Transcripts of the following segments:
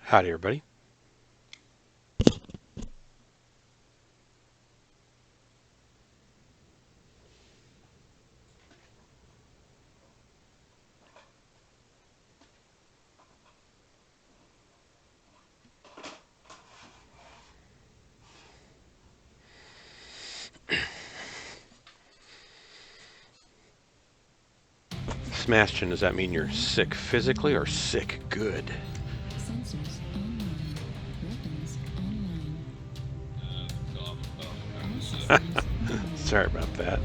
Howdy, everybody. Sebastian, does that mean you're sick physically or sick good? Sensors online. Weapons online. Sorry about that.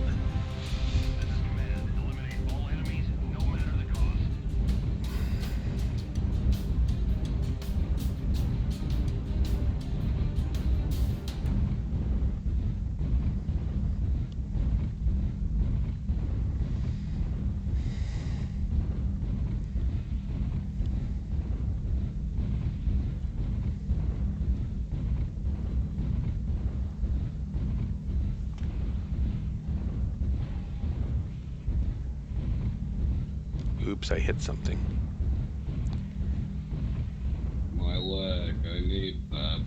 Oops, I hit something. My leg, I need that.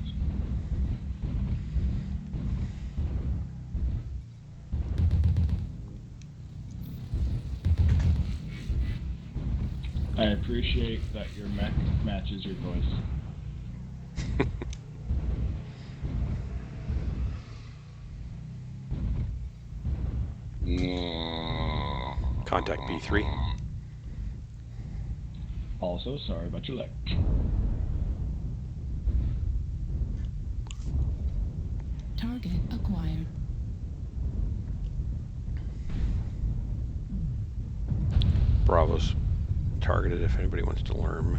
I appreciate that your mech matches your voice. Contact B3. Also, sorry about your leg. Target acquired. Bravo's targeted if anybody wants to learn.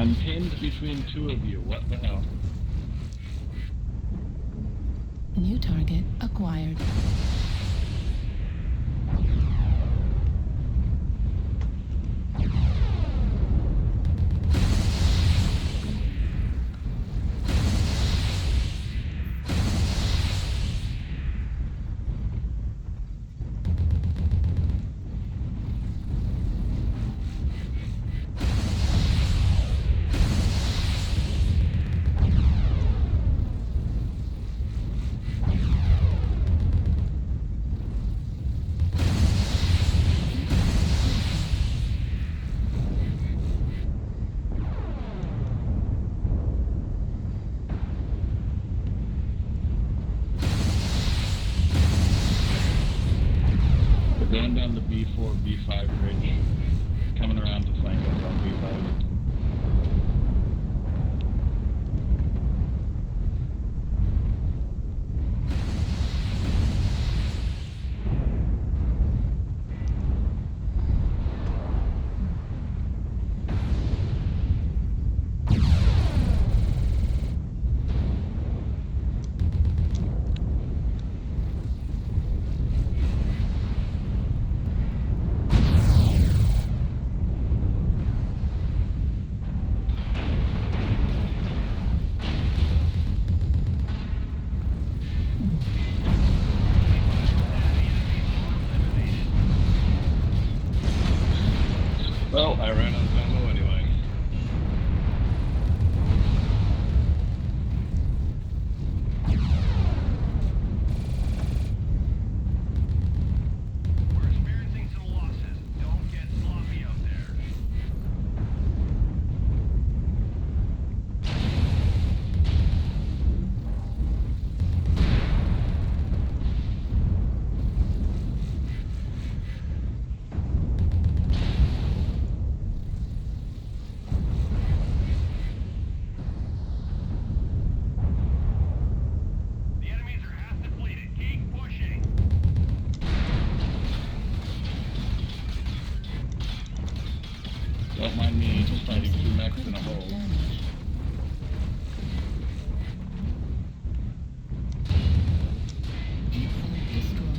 I'm pinned between two of you. What the hell? New target acquired. We're going down the B4, B5 bridge. Coming around to flank us on B5. Well, I ran out of ammo anyway. We're experiencing some losses. Don't get sloppy out there. The enemies are half depleted. Keep pushing. Don't mind me just fighting two mechs in a hole. Damage. Asset destroyed.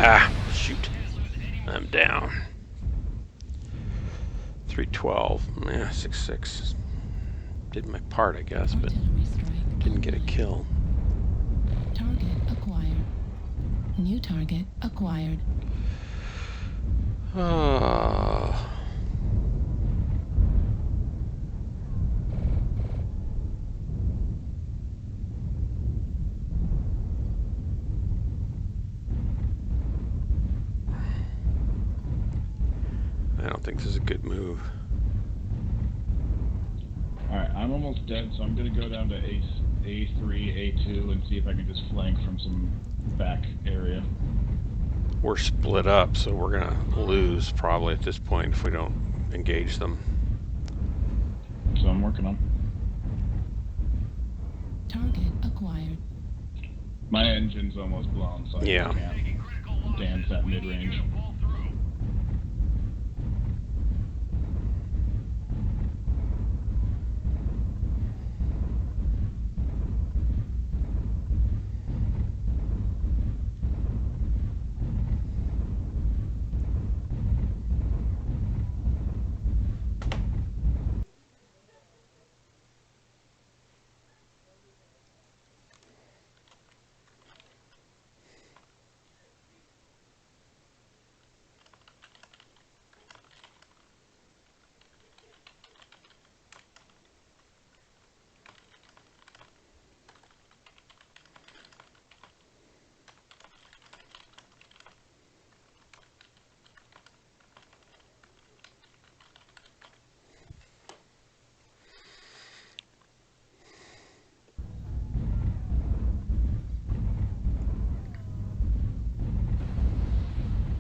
Ah, shoot. I'm down. 312. Yeah, 6-6. Did my part, I guess, but Artillery strike. didn't get a online. kill. Target acquired. New target acquired. I don't think this is a good move. Alright, I'm almost dead, so I'm gonna go down to A3, A2, and see if I can just flank from some back area. We're split up, so we're gonna lose probably at this point if we don't engage them. So I'm working on. Target acquired. My engine's almost blown, so I Yeah. can't Taking critical losses. dance that We need mid-range. you to pull through.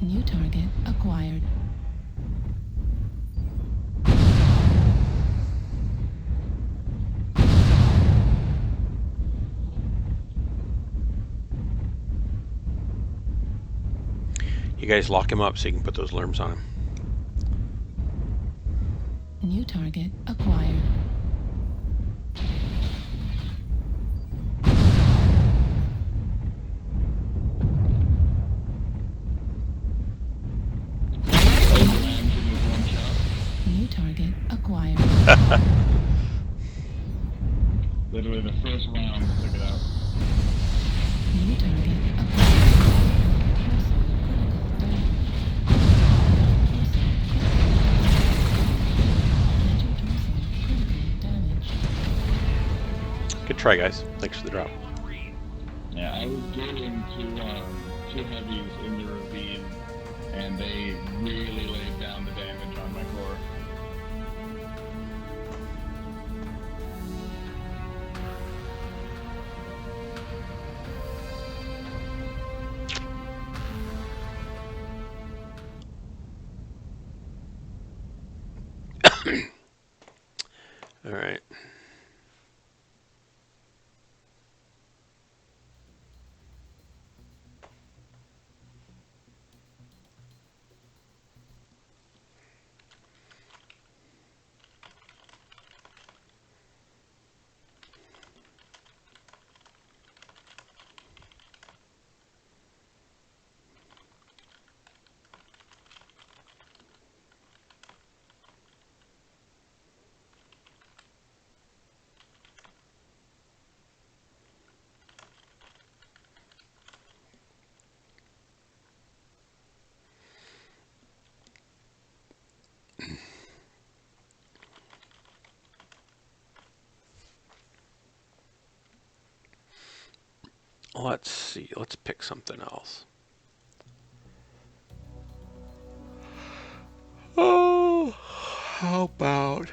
New target acquired. You guys lock him up so you can put those lerms on him. New target acquired. Lands in with one shot. New target acquired. Literally the first round took it out. New target acquired. Torso critical damage. Torso critical damage. Good try, guys. Thanks for the drop. On read. Yeah, I was doing two heavies in the ravine, and they really laid down the damage on my core. All right. Let's see. Let's pick something else. Oh, how about...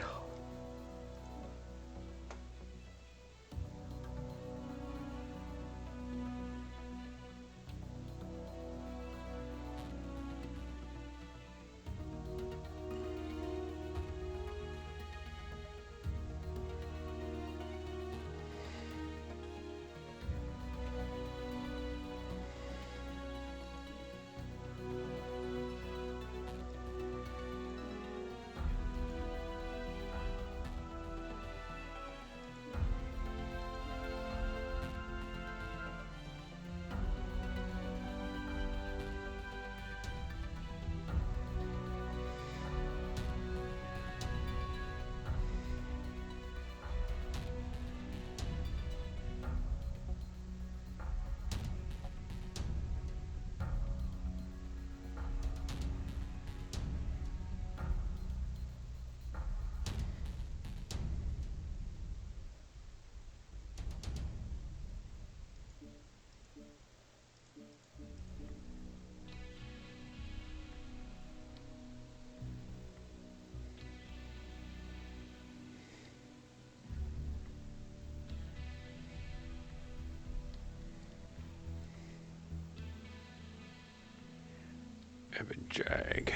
Evan Jag.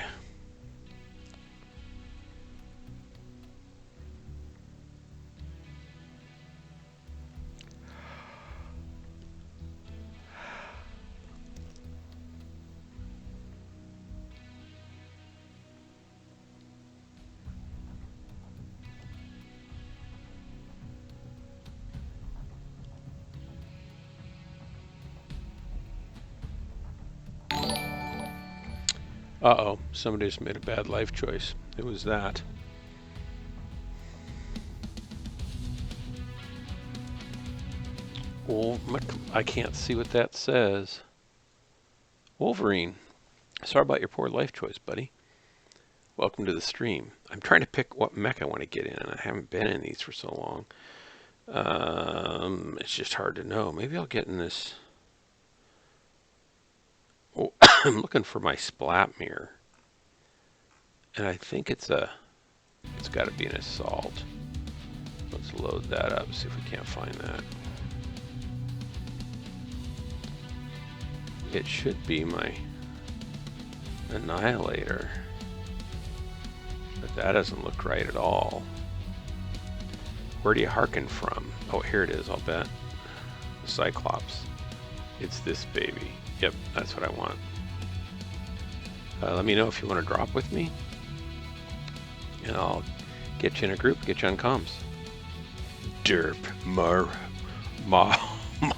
Uh-oh, somebody just made a bad life choice. It was that. Oh, I can't see what that says. Wolverine, sorry about your poor life choice, buddy. Welcome to the stream. I'm trying to pick what mech I want to get in, and I haven't been in these for so long. It's just hard to know. Maybe I'll get in this... Oh, I'm looking for my splat mirror. And I think it's got to be an assault. Let's load that up, see if we can't find that. It should be my annihilator. But that doesn't look right at all. Where do you hearken from? Oh, here it is, I'll bet. Cyclops. It's this baby. Yep, that's what I want. Let me know if you want to drop with me, and I'll get you in a group, get you on comms.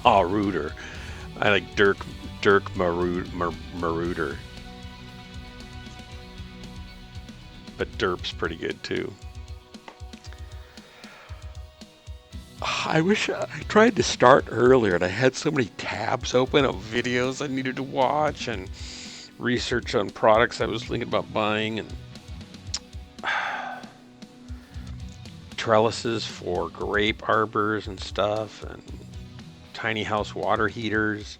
Marauder. I like Dirk Marauder. But Derp's pretty good too. I wish I tried to start earlier and I had so many tabs open of videos I needed to watch and research on products I was thinking about buying, and trellises for grape arbors and stuff, and tiny house water heaters.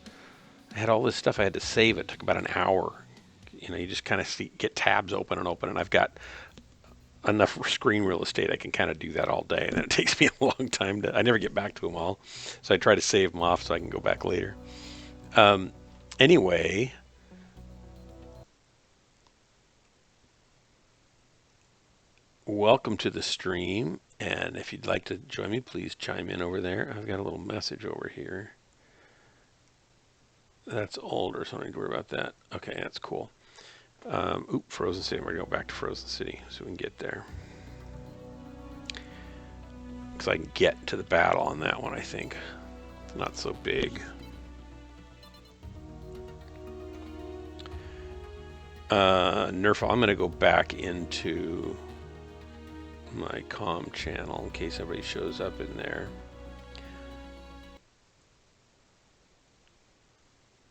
I had all this stuff I had to save. It took about an hour. You know, you just kind of get tabs open, and I've got enough screen real estate I can kind of do that all day, and it takes me a long time I never get back to them all, so I try to save them off so I can go back later. Anyway, welcome to the stream, and if you'd like to join me, please chime in over there. I've got a little message over here. That's older, so I don't need to worry about that. Okay, that's cool. Frozen City. We're going to go back to Frozen City so we can get there. Because I can get to the battle on that one, I think. It's not so big. Nerf, I'm going to go back into my comm channel in case everybody shows up in there.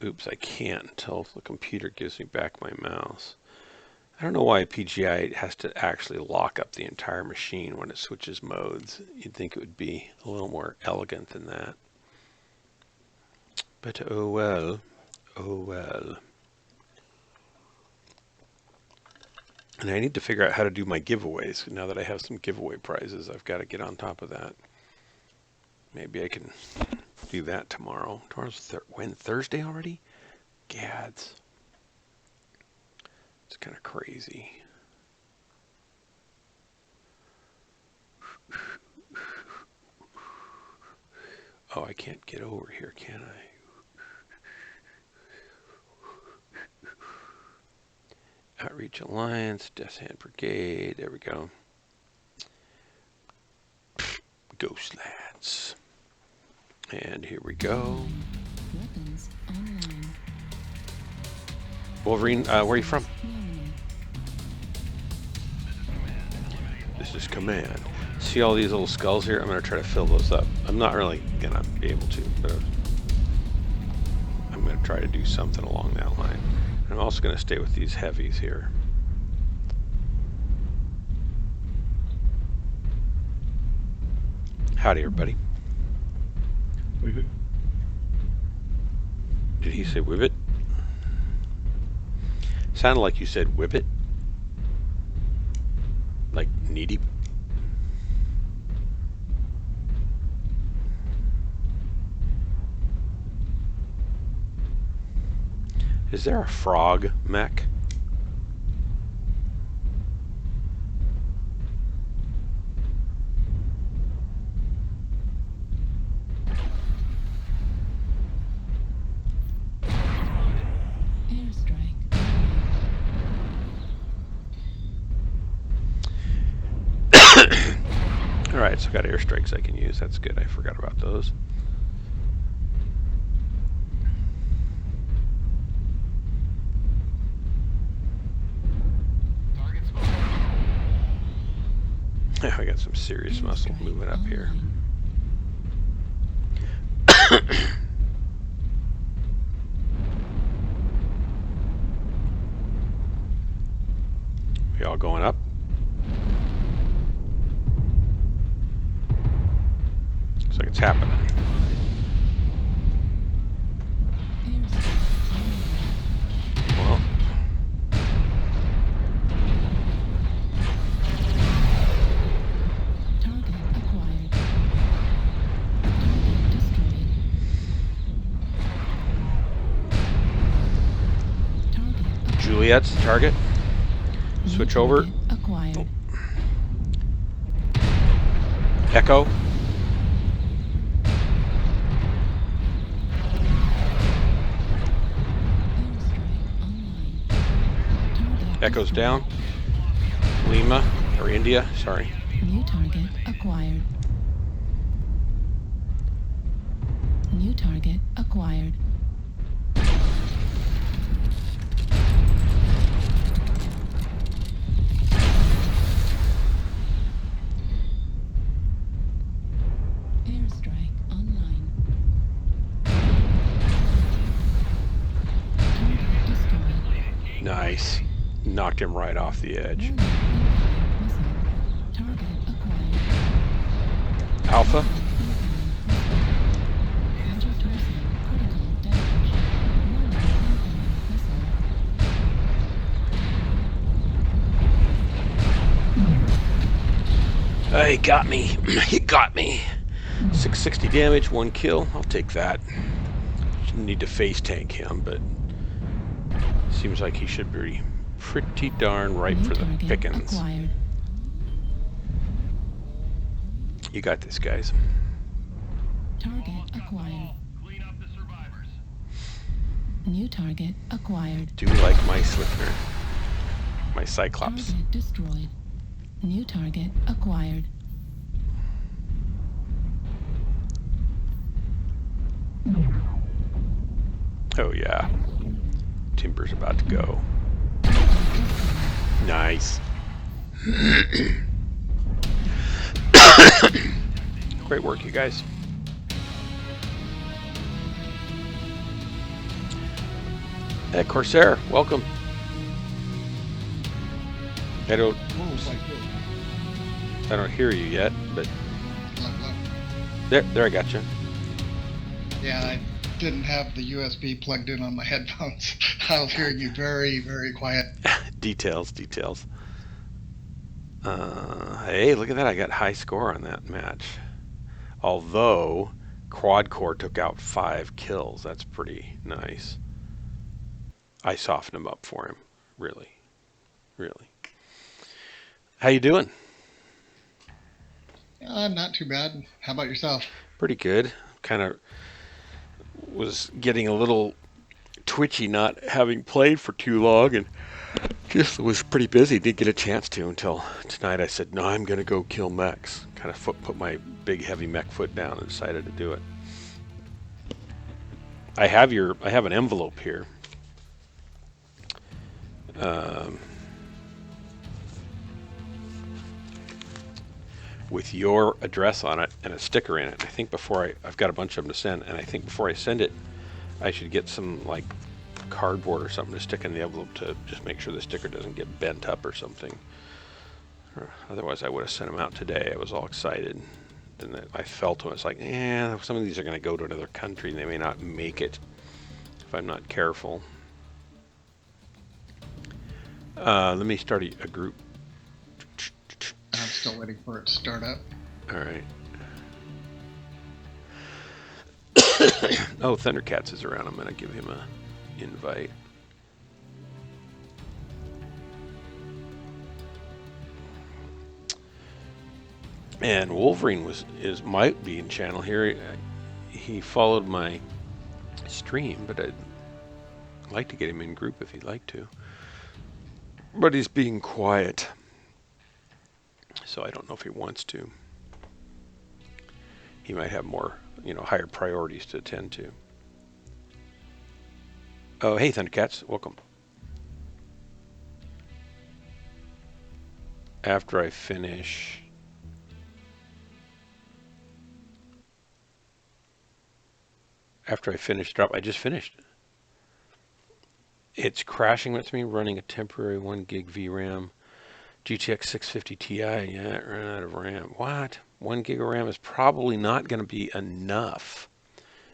Oops, I can't until the computer gives me back my mouse. I don't know why PGI has to actually lock up the entire machine when it switches modes. You'd think it would be a little more elegant than that. But oh well. Oh well. And I need to figure out how to do my giveaways. Now that I have some giveaway prizes, I've got to get on top of that. Maybe I can do that tomorrow. Tomorrow's Thursday already? Gads. It's kind of crazy. Oh, I can't get over here, can I? Outreach Alliance, Death Hand Brigade, there we go. Ghost Lads. And here we go. Weapons online. Wolverine, where are you from? Nominal. This is Command. See all these little skulls here? I'm going to try to fill those up. I'm not really going to be able to, but I'm going to try to do something along that line. I'm also going to stay with these heavies here. Howdy, everybody. Leave Did he say whibbit? Sounded like you said whibbit. Like needy. Is there a frog mech? Airstrike. Alright, so I've got airstrikes I can use. That's good. I forgot about those. I got some serious muscle Airstrike movement up here. online. We all going up? Looks like it's happening. Airstrike online. Well, Target acquired. Target destroyed. Target acquired. Juliet's the target. Switch over. Target acquired. Echo. Airstrike online. Echo's down. Lima, or India, sorry. New target acquired. New target acquired. Airstrike online. Target destroyed. Nice. Knocked him right off the edge. Warning, missile. Target acquired. Alpha, Center torso critical damage. Warning, incoming missile. he got me. He got me. 660 damage, 1 kill. I'll take that. Need to face tank him, but seems like he should be pretty darn ripe New for the target pickings. acquired. You got this, guys. Target acquired. Clean up the survivors. New target acquired. Do like my Slipner. My Cyclops. Target destroyed. New target acquired. Oh yeah. Timber's about to go. Nice. Great work, you guys. Hey, Corsair, welcome. I don't hear you yet, but there I got you. Yeah, I didn't have the USB plugged in on my headphones. I was hearing you very, very quiet. Details. Hey, look at that. I got high score on that match. Although, Quad Core took out 5 kills. That's pretty nice. I softened him up for him. Really. How you doing? Not too bad. How about yourself? Pretty good. Kind of was getting a little twitchy not having played for too long and just was pretty busy. Didn't get a chance to until tonight. I said, no, I'm going to go kill mechs. Kind of put my big heavy mech foot down and decided to do it. I have an envelope here. With your address on it and a sticker in it. I think I've got a bunch of them to send, and I think before I send it, I should get some like cardboard or something to stick in the envelope to just make sure the sticker doesn't get bent up or something. Otherwise, I would have sent them out today. I was all excited. And I felt when it's like, some of these are going to go to another country and they may not make it if I'm not careful. Let me start a group. I'm still waiting for it to start up. All right. Oh, Thundercats is around. I'm going to give him a invite. And Wolverine might be in channel here. He followed my stream, but I'd like to get him in group if he'd like to. But he's being quiet, so I don't know if he wants to. He might have more, higher priorities to attend to. Oh, hey, Thundercats, welcome. After I finish drop, I just finished. It's crashing with me running a temporary 1 gig VRAM GTX 650 Ti. Yeah, it ran out of RAM. What? 1 gig of RAM is probably not going to be enough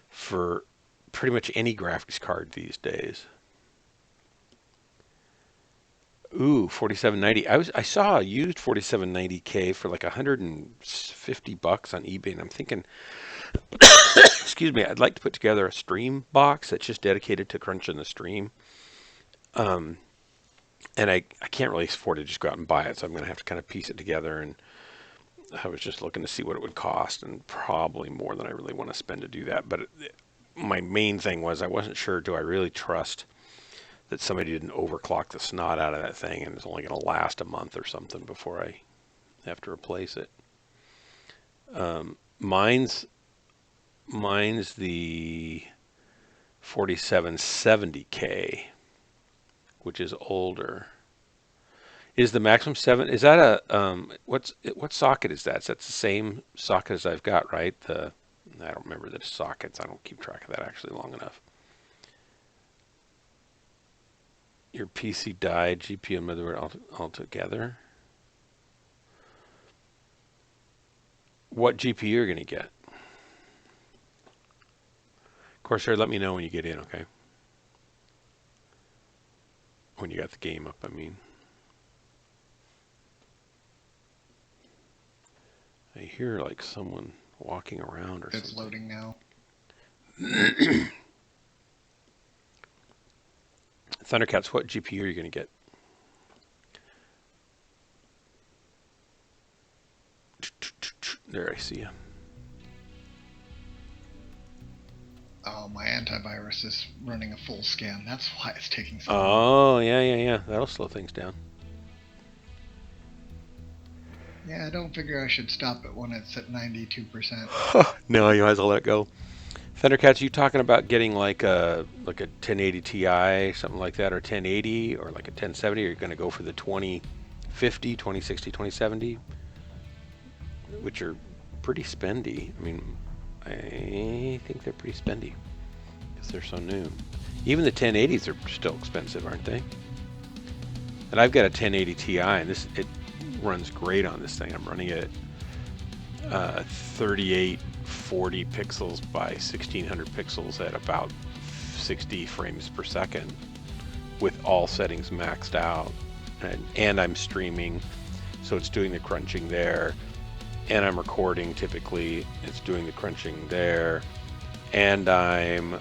for pretty much any graphics card these days. Ooh, 4790. I saw a used 4790K for like $150 on eBay, and I'm thinking, excuse me, I'd like to put together a stream box that's just dedicated to crunching the stream. And I can't really afford to just go out and buy it, so I'm going to have to kind of piece it together. And I was just looking to see what it would cost, and probably more than I really want to spend to do that. But my main thing was I wasn't sure, do I really trust that somebody didn't overclock the snot out of that thing and it's only going to last a month or something before I have to replace it. Mine's the 4770K, which is older. Is the maximum 7? Is that a what socket is that? That's the same socket as I've got, right? I don't remember the sockets. I don't keep track of that actually long enough. Your PC died, GPU and motherboard all together. What GPU you're going to get? Corsair, let me know when you get in, okay? When you got the game up, I mean. I hear like someone walking around or It's something. loading now. Thundercats, what GPU are you going to get? There, I see you. Oh, my antivirus is running a full scan. That's why it's taking so long. Oh, yeah. That'll slow things down. Yeah, I don't figure I should stop it when it's at 92%. No, you might as well let it go. Thundercats, you talking about getting like a 1080 Ti, something like that, or 1080, or like a 1070? Or you're going to go for the 2050, 2060, 2070, which are pretty spendy. I mean, I think they're pretty spendy because they're so new. Even the 1080s are still expensive, aren't they? And I've got a 1080 Ti, and it runs great on this thing. I'm running it 3840 pixels by 1600 pixels at about 60 frames per second with all settings maxed out, and I'm streaming, so it's doing the crunching there, and I'm recording. Typically it's doing the crunching there, and I'm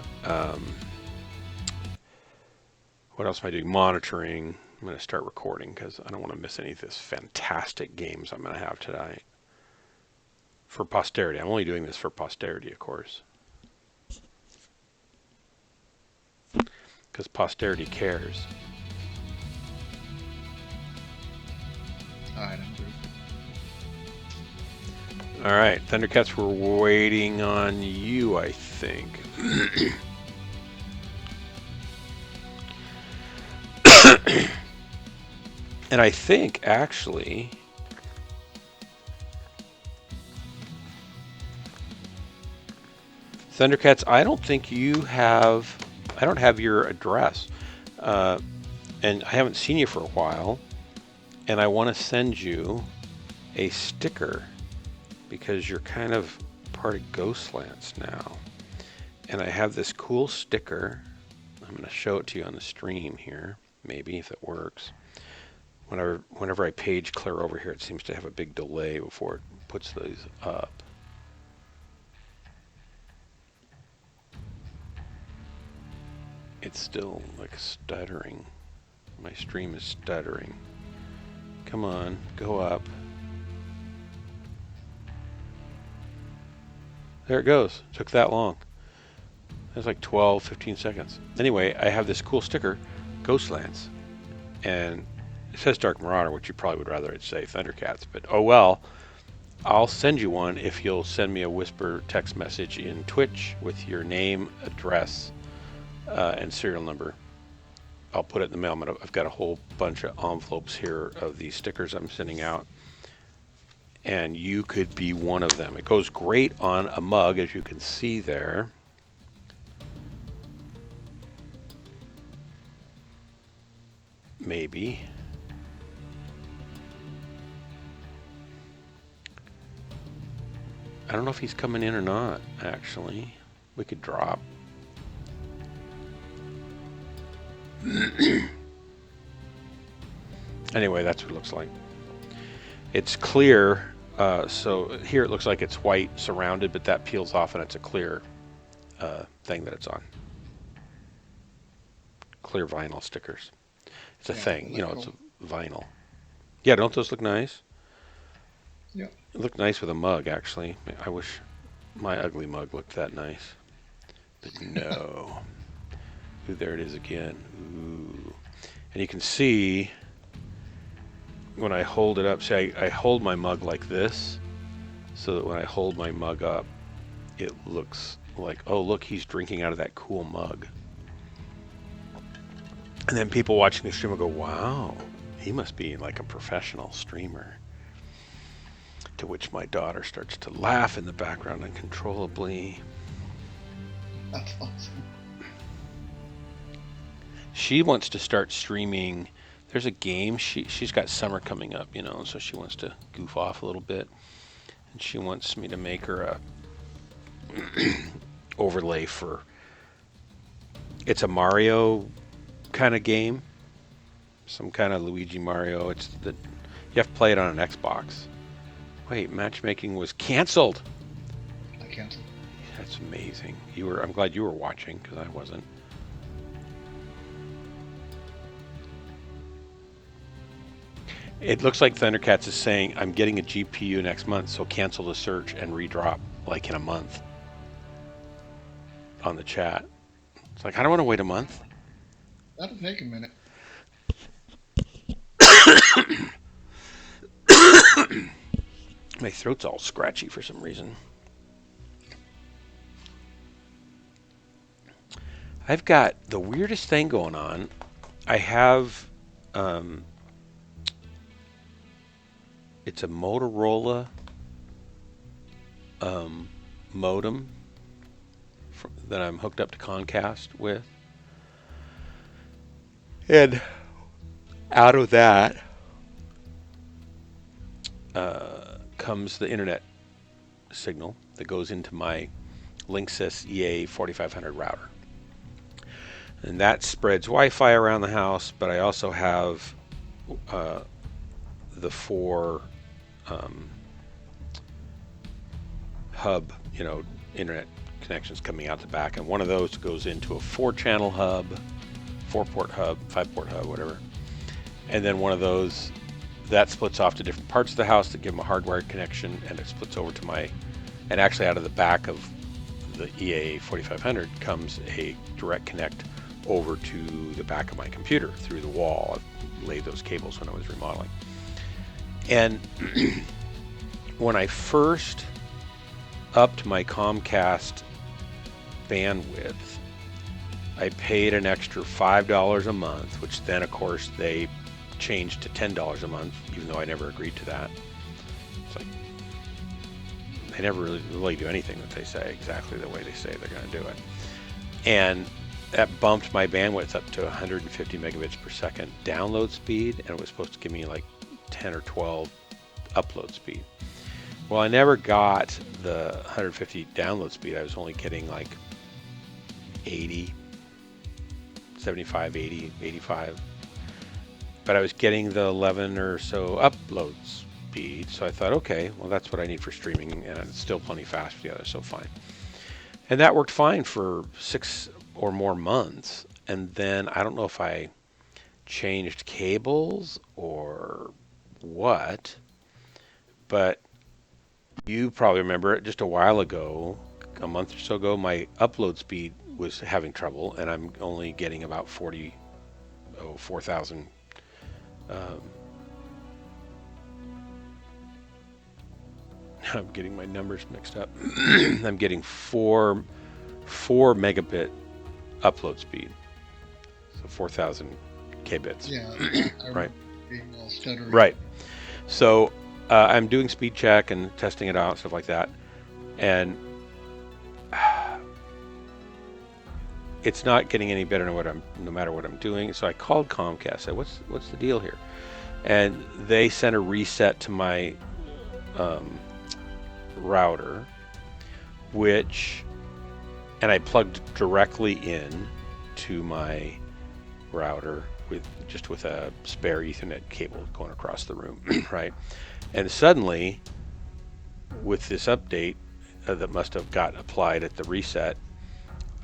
what else am I doing? Monitoring. I'm going to start recording because I don't want to miss any of this fantastic games I'm going to have tonight. For posterity. I'm only doing this for posterity, of course. Because posterity cares. Alright, I'm through. Alright, Thundercats, we're waiting on you, I think. And I think, actually, Thundercats, I don't have your address. And I haven't seen you for a while. And I want to send you a sticker because you're kind of part of Ghostlands now. And I have this cool sticker. I'm going to show it to you on the stream here, maybe, if it works. Whenever I page clear over here, it seems to have a big delay before it puts these up. It's still like stuttering. My stream is stuttering. Come on, go up. There it goes. Took that long. That's like 12, 15 seconds. Anyway, I have this cool sticker, Ghostlands. And it says Dark Marauder, which you probably would rather it say Thundercats, but oh well. I'll send you one if you'll send me a whisper text message in Twitch with your name, address, and serial number. I'll put it in the mail. I've got a whole bunch of envelopes here of these stickers I'm sending out, and you could be one of them. It goes great on a mug, as you can see there. Maybe. I don't know if he's coming in or not, actually. We could drop. Anyway, that's what it looks like. It's clear, so here it looks like it's white surrounded, but that peels off and it's a clear thing that it's on. Clear vinyl stickers. It's a thing, you know, cool. it's a vinyl. Yeah, don't those look nice? Yep. It looked nice with a mug, actually. I wish my ugly mug looked that nice. But no. Ooh, there it is again. Ooh. And you can see when I hold it up, see, I hold my mug like this, so that when I hold my mug up, it looks like, oh, look, he's drinking out of that cool mug. And then people watching the stream will go, wow, he must be like a professional streamer. To which my daughter starts to laugh in the background uncontrollably. That's awesome. She wants to start streaming. There's a game. She's got summer coming up, you know, so she wants to goof off a little bit. And she wants me to make her a overlay for. It's a Mario kind of game. Some kind of Luigi Mario. You have to play it on an Xbox. Wait, matchmaking was canceled. I canceled. That's amazing. I'm glad you were watching because I wasn't. It looks like Thundercats is saying, I'm getting a GPU next month, so cancel the search and redrop like in a month on the chat. It's like, I don't want to wait a month. That'll take a minute. My throat's all scratchy for some reason. I've got the weirdest thing going on. I have, it's a Motorola modem that I'm hooked up to Comcast with. And out of that comes the internet signal that goes into my Linksys EA 4500 router. And that spreads Wi-Fi around the house, but I also have the 4 hub, internet connections coming out the back. And one of those goes into a 4-channel hub, 4-port hub, 5-port hub, whatever. And then one of those, that splits off to different parts of the house that give them a hardwired connection, and it splits over to and actually out of the back of the EA 4500 comes a direct connect over to the back of my computer through the wall. I laid those cables when I was remodeling. And when I first upped my Comcast bandwidth, I paid an extra $5 a month, which then, of course, they changed to $10 a month, even though I never agreed to that. It's like, they never really do anything that they say exactly the way they say they're going to do it. And that bumped my bandwidth up to 150 megabits per second download speed, and it was supposed to give me like 10 or 12 upload speed. Well, I never got the 150 download speed. I was only getting like 80, 75, 80, 85. But I was getting the 11 or so upload speed, so I thought, okay, well, that's what I need for streaming, and it's still plenty fast for the others, so fine. And that worked fine for 6 or more months, and then I don't know if I changed cables or what, but you probably remember it just a while ago, a month or so ago, my upload speed was having trouble, and I'm only getting about 4,000. I'm getting my numbers mixed up. I'm getting 4 megabit upload speed, so 4,000 kbits. Yeah, I right. Being all stuttery. Right. So I'm doing speed check and testing it out, stuff like that, and it's not getting any better no matter what I'm doing. So I called Comcast. I said, "What's the deal here?" And they sent a reset to my router, and I plugged directly in to my router with a spare Ethernet cable going across the room, right? And suddenly, with this update that must have got applied at the reset,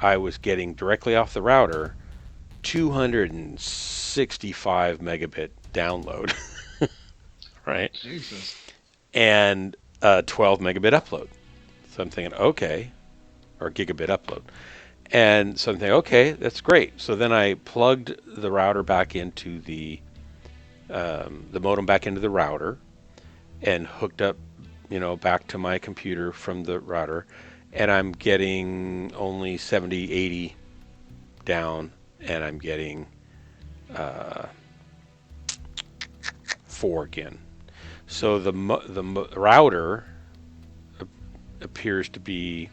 I was getting directly off the router 265 megabit download, right? Jesus. And 12 megabit upload. So I'm thinking, okay, or gigabit upload. And so I'm thinking, okay, that's great. So then I plugged the router back into the modem back into the router and hooked up, back to my computer from the router, and I'm getting only 70, 80 down, and I'm getting 4 again. So the router appears to be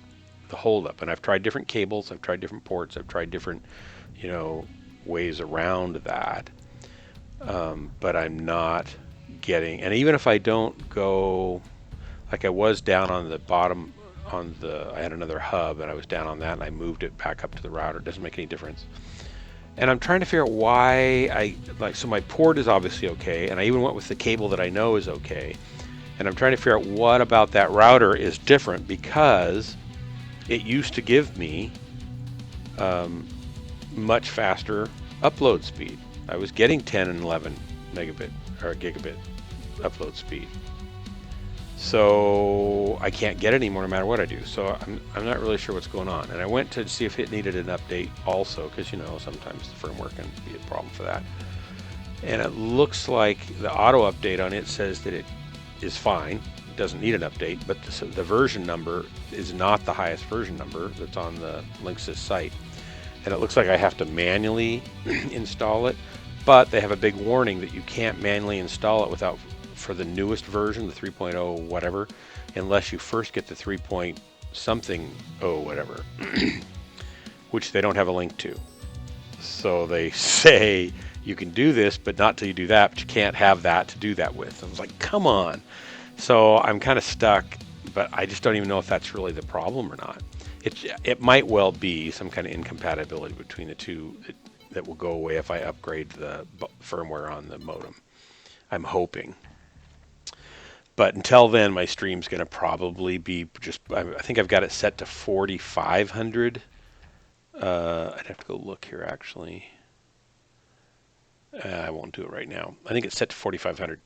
the holdup, and I've tried different cables, I've tried different ports, I've tried different, ways around that, but I'm not getting. And even if I don't go, like I was down on the bottom, I had another hub, and I was down on that, and I moved it back up to the router. It doesn't make any difference. And I'm trying to figure out why so my port is obviously okay, and I even went with the cable that I know is okay. And I'm trying to figure out what about that router is different, because it used to give me much faster upload speed. I was getting 10 and 11 megabit or gigabit upload speed. So I can't get it anymore no matter what I do. So I'm not really sure what's going on. And I went to see if it needed an update also, because sometimes the firmware can be a problem for that. And it looks like the auto update on it says that it is fine. It doesn't need an update, but the version number is not the highest version number that's on the Linksys site. And it looks like I have to manually install it, but they have a big warning that you can't manually install it for the newest version, the 3.0 whatever, unless you first get the 3. something whatever, which they don't have a link to. So they say you can do this, but not till you do that, but you can't have that to do that with. I was like, come on. So I'm kind of stuck, but I just don't even know if that's really the problem or not. It might well be some kind of incompatibility between the two that will go away if I upgrade the firmware on the modem. I'm hoping. But until then, my stream's going to probably be I think I've got it set to 4,500. I'd have to go look here, actually. I won't do it right now. I think it's set to 4,500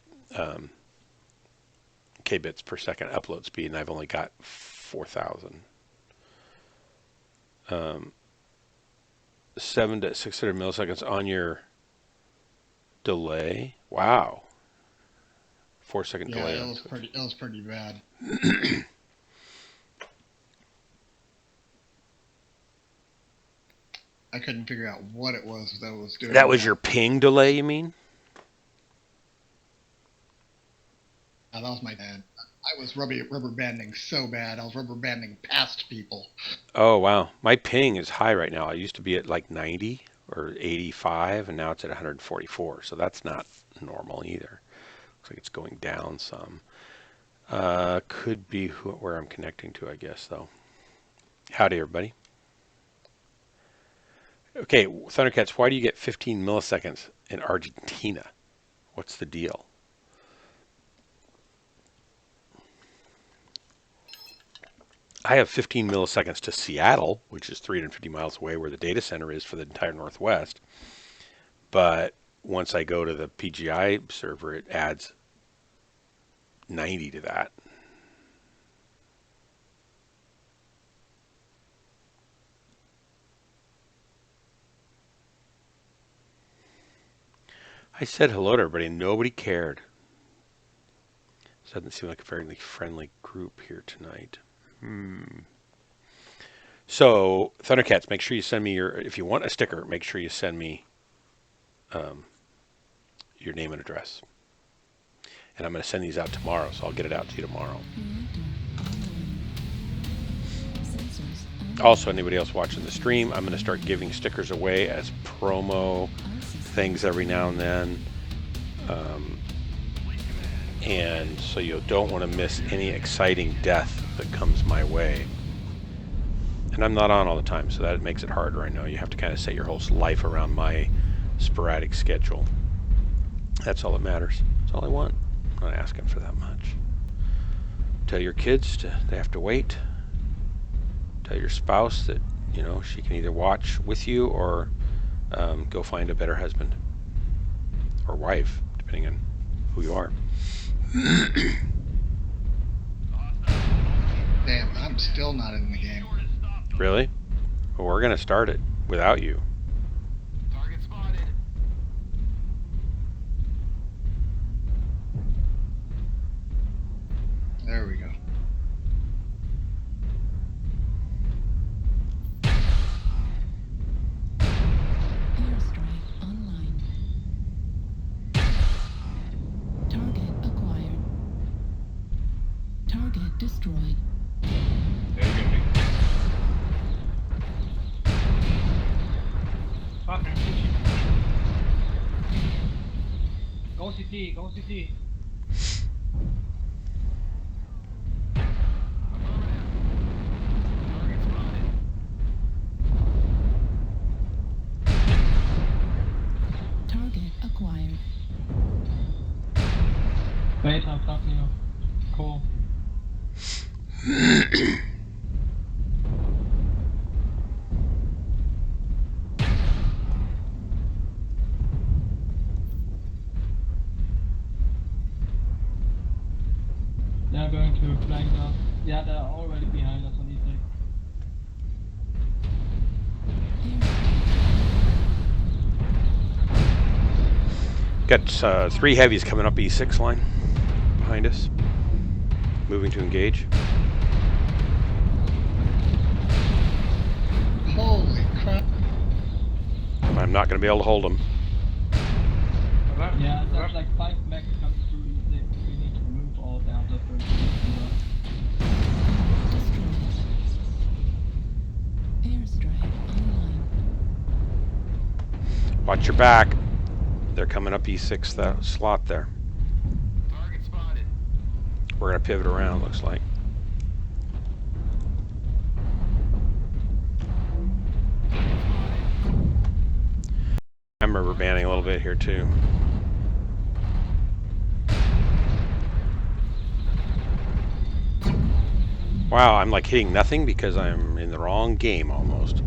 kbits per second upload speed, and I've only got 4,000. 7 to 600 milliseconds on your delay. Wow. 4-second delay. Yeah, it was pretty bad. I couldn't figure out what it was that was doing. That was your ping delay, you mean? That was my bad. I was rubber banding so bad. I was rubber banding past people. Oh, wow. My ping is high right now. I used to be at like 90 or 85, and now it's at 144. So that's not normal either. Looks like it's going down some. Could be where I'm connecting to, I guess, though. Howdy, everybody. Okay, Thundercats, why do you get 15 milliseconds in Argentina? What's the deal? I have 15 milliseconds to Seattle, which is 350 miles away, where the data center is for the entire Northwest. But once I go to the PGI server, it adds 90 to that. I said hello to everybody, and nobody cared. This doesn't seem like a very friendly group here tonight. So, Thundercats, make sure you send me if you want a sticker, make sure you send me your name and address. And I'm going to send these out tomorrow, so I'll get it out to you tomorrow. Also, anybody else watching the stream, I'm going to start giving stickers away as promo things every now and then. And so you don't want to miss any exciting death that comes my way. And I'm not on all the time, so that makes it harder. I know you have to kind of set your whole life around my sporadic schedule. That's all that matters. That's all I want. I'm not asking for that much. Tell your kids they have to wait. Tell your spouse that, she can either watch with you or go find a better husband or wife, depending on who you are. Damn, I'm still not in the game. Really? Well, we're gonna start it without you. Target spotted. There we go. Airstrike online. Target acquired. Target destroyed. There you go. Fuck, I'm pushing. Go CT, go CT. Target spotted. Target acquired. Wait, I'm talking you. Cool. They're going to flank us. Yeah, they're already behind us on E6. Got 3 heavies coming up E6 line behind us. Moving to engage. Holy crap. I'm not going to be able to hold them. Yeah, there's like 5 mechs coming through E6. We need to move all the others first. Destroyed. Airstrike online. Watch your back. They're coming up E6, that slot there. Target spotted. We're going to pivot around, looks like. I'm rubber banding a little bit here too. Wow, I'm like hitting nothing because I'm in the wrong game almost.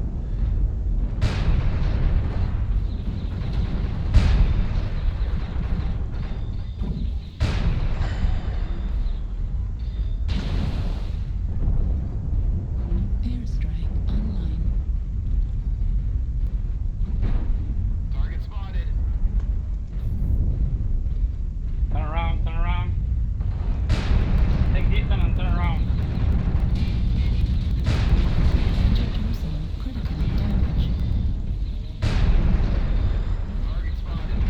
Airstrike online. Target spotted. Turn around, turn around. Take this one and turn around. Objective zone critically damaged. Target spotted.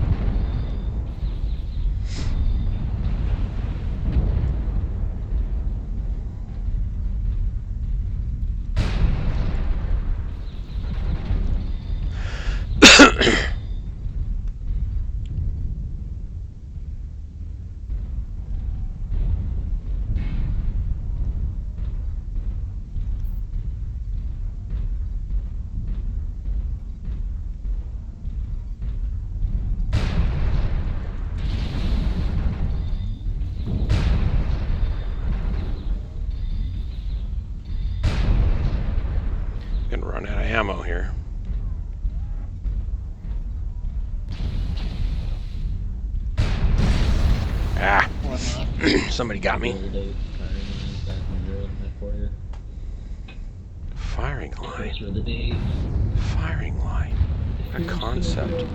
Gonna run out of ammo here. Ah, Whatnot. somebody got me. Firing line. Firing line. A concept.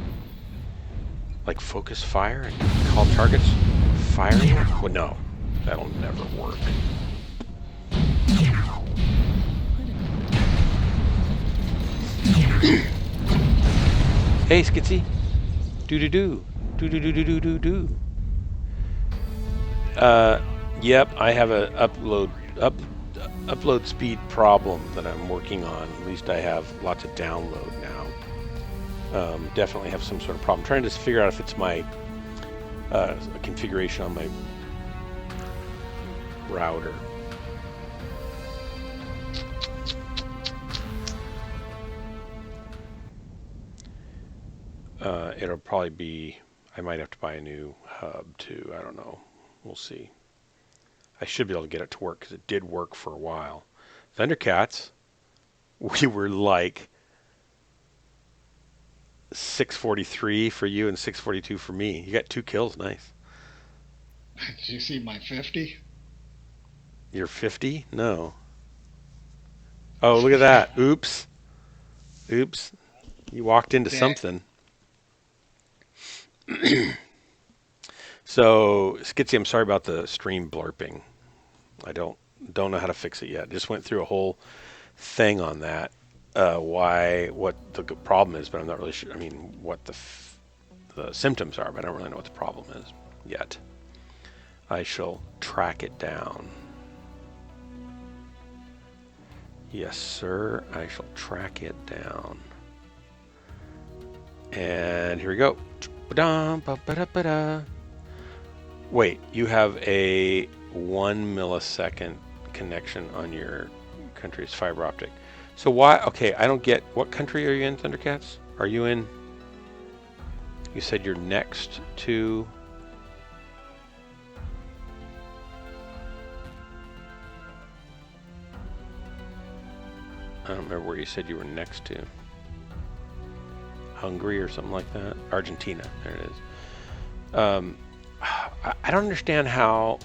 Like focus fire and call targets firing? Well, no, that'll never work. Hey, Skitsy. Do-do-do. Do-do-do-do-do-do-do. Yep, I have a upload speed problem that I'm working on. At least I have lots of download now. Definitely have some sort of problem. Trying to just figure out if it's my configuration on my router. It'll probably be, I might have to buy a new hub too. I don't know. We'll see. I should be able to get it to work because it did work for a while. Thundercats, we were like 643 for you and 642 for me. You got 2 kills. Nice. Did you see my 50? You're 50? No. Oh, look at that. Oops. Oops. You walked into Yeah. something. So, Skitsy, I'm sorry about the stream blurping. I don't know how to fix it yet. Just went through a whole thing on that. What the problem is, but I'm not really sure. I mean, what the symptoms are, but I don't really know what the problem is yet. I shall track it down. Yes, sir. I shall track it down. And here we go. Wait, you have a 1 millisecond connection on your country's fiber optic. So why? Okay, I don't get. What country are you in, Thundercats? Are you in? You said you're next to. I don't remember where you said you were next to. Hungary or something like that. Argentina. There it is. I don't understand how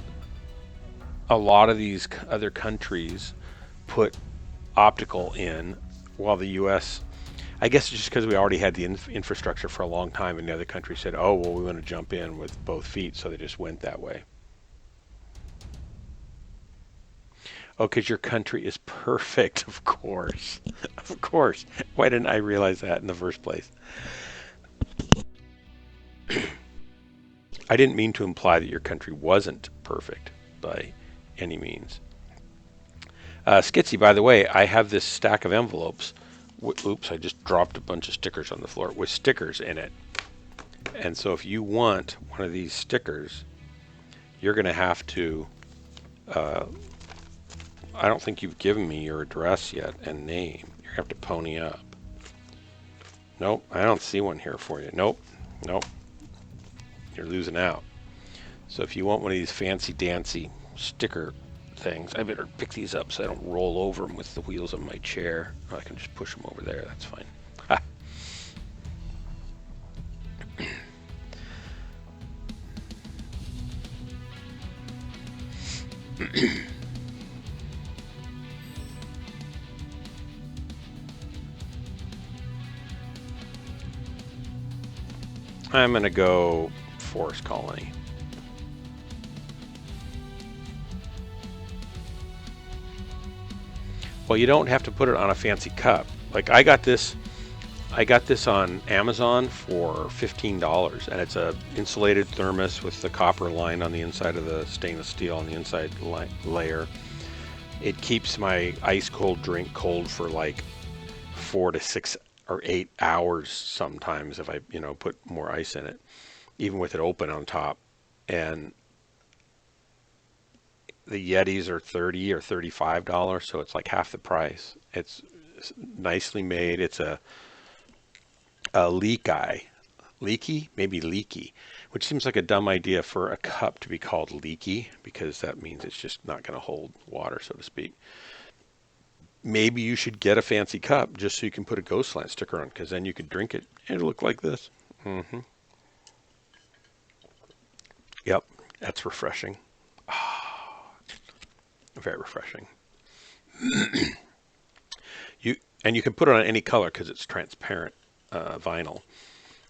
a lot of these other countries put optical in while the U.S. I guess it's just because we already had the infrastructure for a long time, and the other countries said, "Oh, well, we want to jump in with both feet," so they just went that way. Oh, because your country is perfect, of course. Of course. Why didn't I realize that in the first place? I didn't mean to imply that your country wasn't perfect by any means. Skitsy, by the way, I have this stack of envelopes. Oops, I just dropped a bunch of stickers on the floor with stickers in it. And so if you want one of these stickers, you're going to have to... I don't think you've given me your address yet and name. You're going to have to pony up. Nope, I don't see one here for you. Nope. You're losing out. So if you want one of these fancy dancy sticker things, I better pick these up so I don't roll over them with the wheels of my chair. I can just push them over there. That's fine. Ha. I'm going to go Forest Colony. Well, you don't have to put it on a fancy cup. Like I got this on Amazon for $15, and it's a insulated thermos with the copper line on the inside of the stainless steel on the inside layer. It keeps my ice cold drink cold for like 4 to 6 or 8 hours sometimes if I, put more ice in it, even with it open on top. And the Yetis are $30 or $35, so it's like half the price. It's nicely made. It's a leaky, which seems like a dumb idea for a cup to be called leaky, because that means it's just not going to hold water, so to speak. Maybe you should get a fancy cup just so you can put a Ghostland sticker on, because then you could drink it and it'll look like this. Mm-hmm. Yep, that's refreshing. Very refreshing. You can put it on any color because it's transparent vinyl.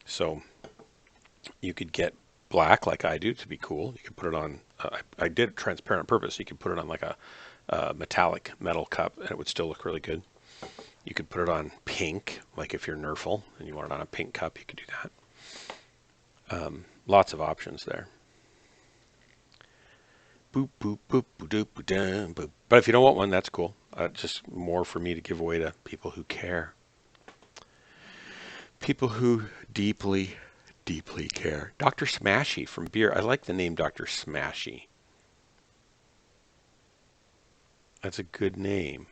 So you could get black like I do to be cool. You could put it on. I did it transparent on purpose. You could put it on like a metallic metal cup, and it would still look really good. You could put it on pink, like if you're Nerful and you want it on a pink cup, you could do that. Lots of options there. Boop, boop, boop, boop, doop, boop, dum, boop. But if you don't want one, that's cool. Just more for me to give away to people who care. People who deeply, deeply care. Dr. Smashy from Beer. I like the name Dr. Smashy. That's a good name.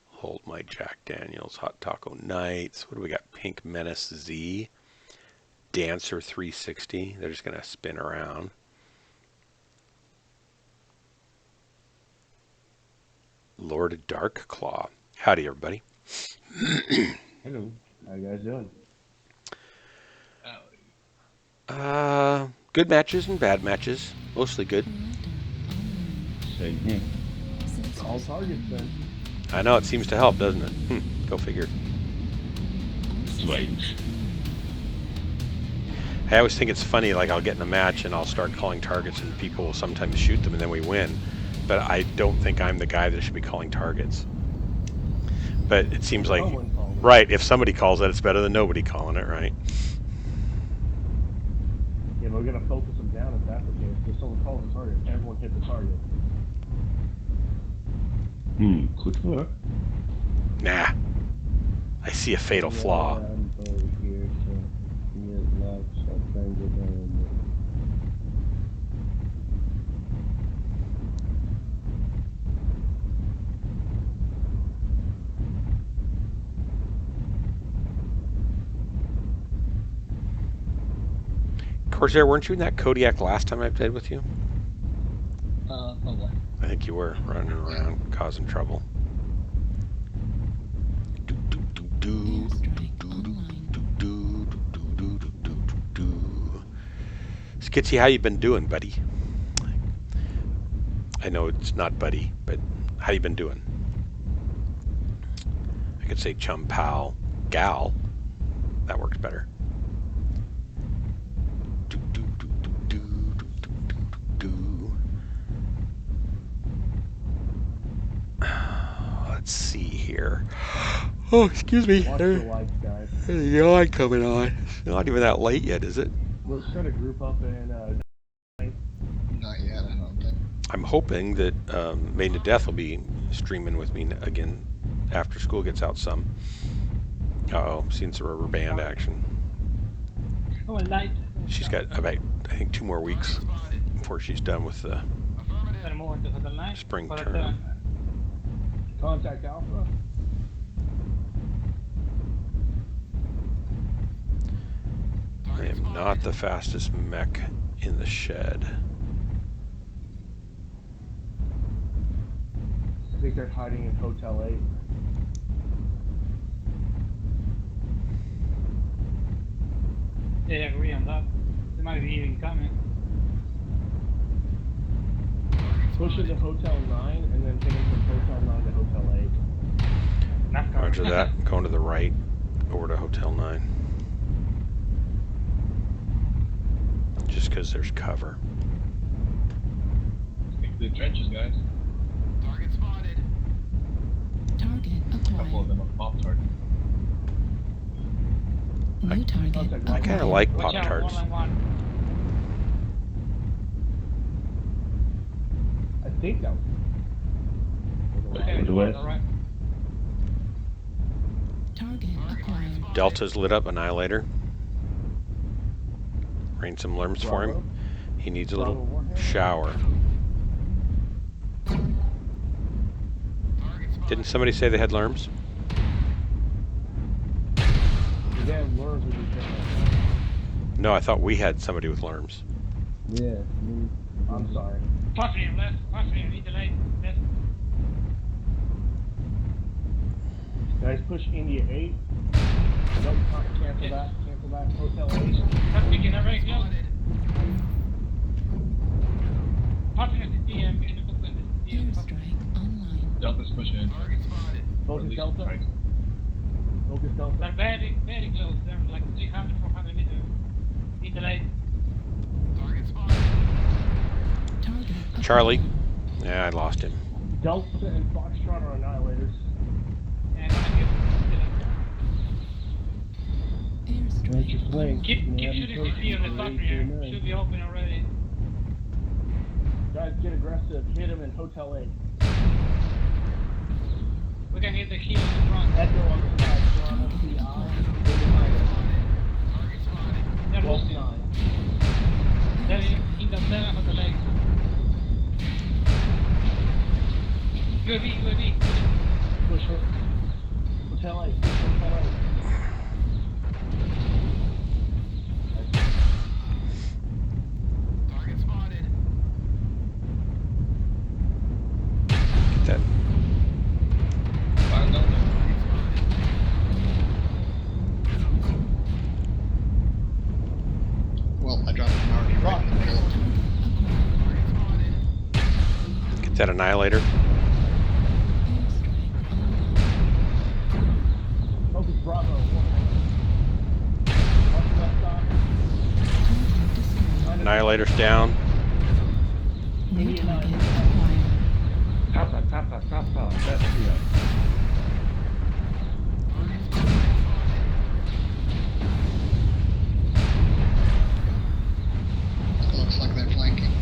Hold my Jack Daniels. Hot Taco Nights. What do we got? Pink Menace Z. Dancer 360. They're just going to spin around. Lord Darkclaw. Howdy, everybody. Hello. How you guys doing? Good matches and bad matches. Mostly good. Same here. All targets then. I know, it seems to help, doesn't it? Go figure. Right. I always think it's funny, like I'll get in a match and I'll start calling targets and people will sometimes shoot them and then we win. But I don't think I'm the guy that should be calling targets. But it seems like, Someone called it. right, if somebody calls it, it's better than nobody calling it, right? Yeah, but we're gonna focus them down if that's the case. If someone calls the target, everyone hit the target. Good work. Nah. I see a fatal flaw. I'm over here, so get left, so I'll try and get down. Corsair, weren't you in that Kodiak last time I played with you? What? I think you were running around causing trouble. Airstrike online. Skitsy, how you been doing, buddy? I know it's not buddy, but how you been doing? I could say chum, pal, gal. That works better. Let's see here. Oh, excuse me. Watch your lights, guys. There's a yawn coming on. It's not even that late yet, is it? Let's try to group up and Not yet, I don't think. I'm hoping that Maiden to Death will be streaming with me again after school gets out some. Uh-oh, seen some rubber band action. Oh, light. She's got about, I think, 2 more weeks before she's done with the spring term. contact Alpha. I am not the fastest mech in the shed. I think they're hiding in Hotel 8. Yeah, I agree on that. They might be even coming. Push into Hotel 9 and then take it from Hotel 9 to Hotel 8. That's Roger that. Going to the right, over to Hotel 9. Just because there's cover. Stick to the trenches, guys. Target A couple of acquired. them are pop target. New target Contact I kind of like Watch out, Pop-Tarts. 191. I think that was. Okay, the west. alright. Target acquired. Delta's lit up, Annihilator. Rain some lerms for him. He needs a little shower. Didn't somebody say they had lerms? You have learned what you can. No, I thought we had somebody with lerms. Yeah, me. I'm sorry. Pass me left, need the light, left. Guys, push India 8. Don't cancel that. Cancel that. Hotel 8. That's picking up right close. Passing at the DM, in the book with the DM. Airstrike online. Delta's pushing in. Focus Delta. Right. Focus Delta. They're very, very close. They're like 300, 400 meters. Need the light. Target Charlie? acquired. Yeah, I lost him. Delta and Foxtrot are annihilators. And I'm gonna Right, your Airstrike flank. keep Yeah, shooting push CC on the top here. Should be open already. Guys, get aggressive. Hit him in Hotel 8. We can hit the heel in the front. Echo on the side. Toronto, PI. Go behind us. They're 12 losing. 9. They're in the center of the leg. UAV. Push her. Hotel 8. Push Hotel 8. Get that. Fire Delta. Well, I dropped an already right in the middle. Get that Annihilator. Airstrike online. Bravo. Watch the left side. Annihilator's down. New target acquired. Papa, papa, papa. That's the Looks like they're flanking.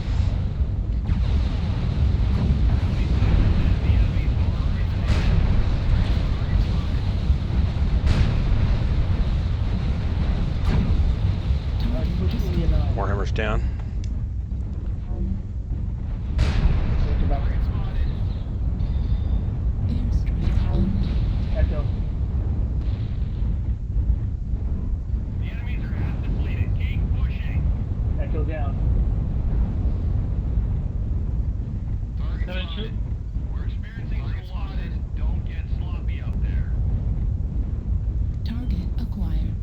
Push India 9. Warhammer's down. Watch your back. Airstrike on. Echo. The enemies are half depleted. Keep pushing. Echo down. Seven shoot. We're experiencing some losses. Don't get sloppy out there. Target acquired.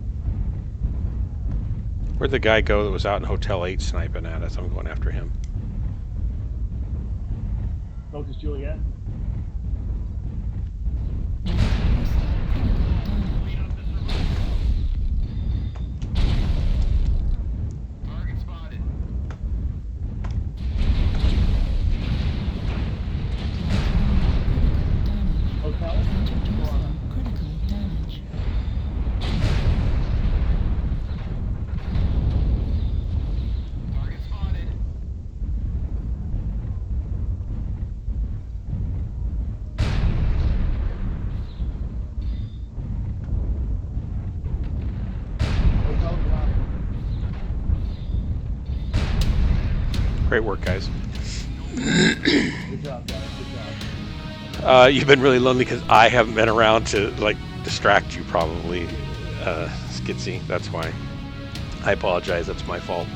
Where'd the guy go that was out in Hotel 8 sniping at us? I'm going after him. Focus Juliet. Target spotted. Hotel. Critical damage. Target spotted. Hotel ground. Great work, guys. Good job, guys. Good job. You've been really lonely because I haven't been around to like distract you, probably, Skitsy. That's why. I apologize. That's my fault.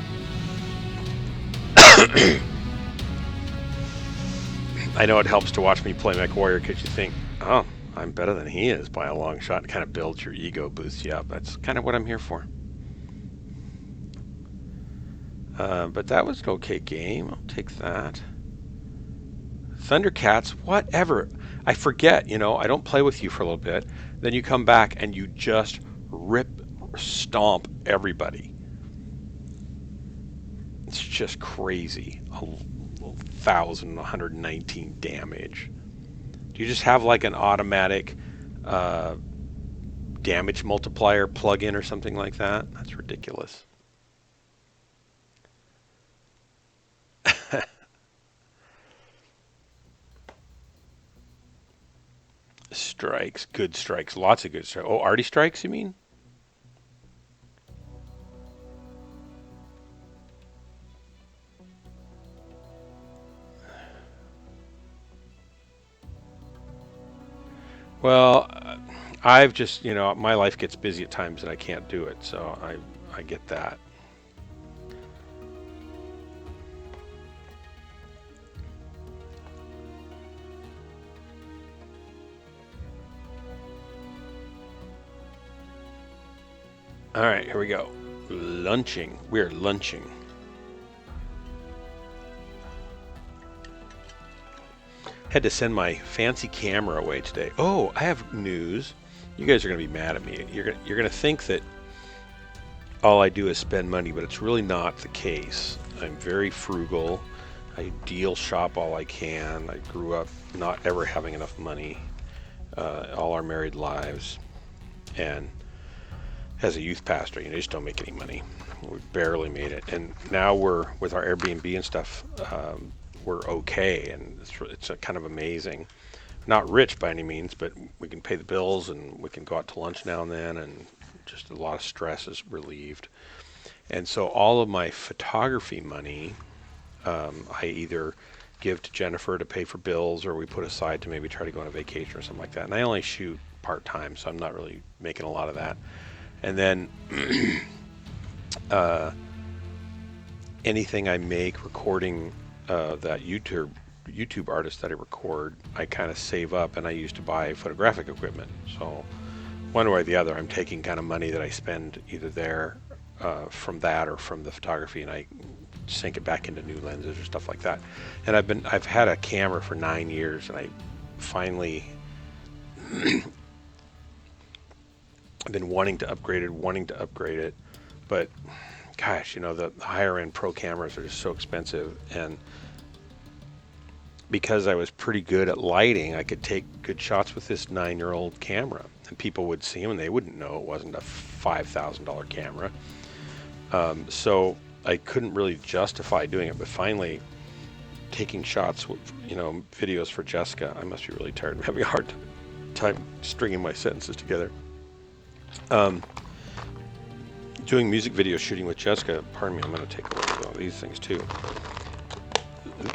I know it helps to watch me play Mech Warrior because you think, oh, I'm better than he is by a long shot. It kind of builds your ego, boosts you up. That's kind of what I'm here for. But that was an okay game. I'll take that. Thundercats, whatever. I forget, you know, I don't play with you for a little bit. Then you come back and you just stomp everybody. It's just crazy. 1,119 damage. Do you just have like an automatic damage multiplier plug-in or something like that? That's ridiculous. Strikes, good strikes, lots of good strikes. Oh, arty strikes, you mean? Well, I've just, you know, my life gets busy at times and I can't do it, so I get that. All right, here we go. Lunching. We're lunching. Had to send my fancy camera away today. Oh, I have news. You guys are going to be mad at me. You're going to think that all I do is spend money, but it's really not the case. I'm very frugal. I deal shop all I can. I grew up not ever having enough money all our married lives. And as a youth pastor, you know, you just don't make any money. We barely made it. And now we're, with our Airbnb and stuff, we're okay. And it's kind of amazing. Not rich by any means, but we can pay the bills and we can go out to lunch now and then, and just a lot of stress is relieved. And so all of my photography money, I either give to Jennifer to pay for bills, or we put aside to maybe try to go on a vacation or something like that. And I only shoot part-time, so I'm not really making a lot of that. And then anything I make recording that YouTube artist that I record, I kind of save up and I use to buy photographic equipment. So one way or the other, I'm taking kind of money that I spend either there from that or from the photography, and I sink it back into new lenses or stuff like that. And I've had a camera for 9 years, and I finally I've been wanting to upgrade it, but gosh, the higher end pro cameras are just so expensive, and because I was pretty good at lighting, I could take good shots with this 9-year-old camera, and people would see them and they wouldn't know it wasn't a $5,000 camera. So I couldn't really justify doing it, but finally taking shots, videos for Jessica. I must be really tired. I'm having a hard time stringing my sentences together. Doing music video shooting with Jessica, pardon me, I'm going to take a look at all these things too.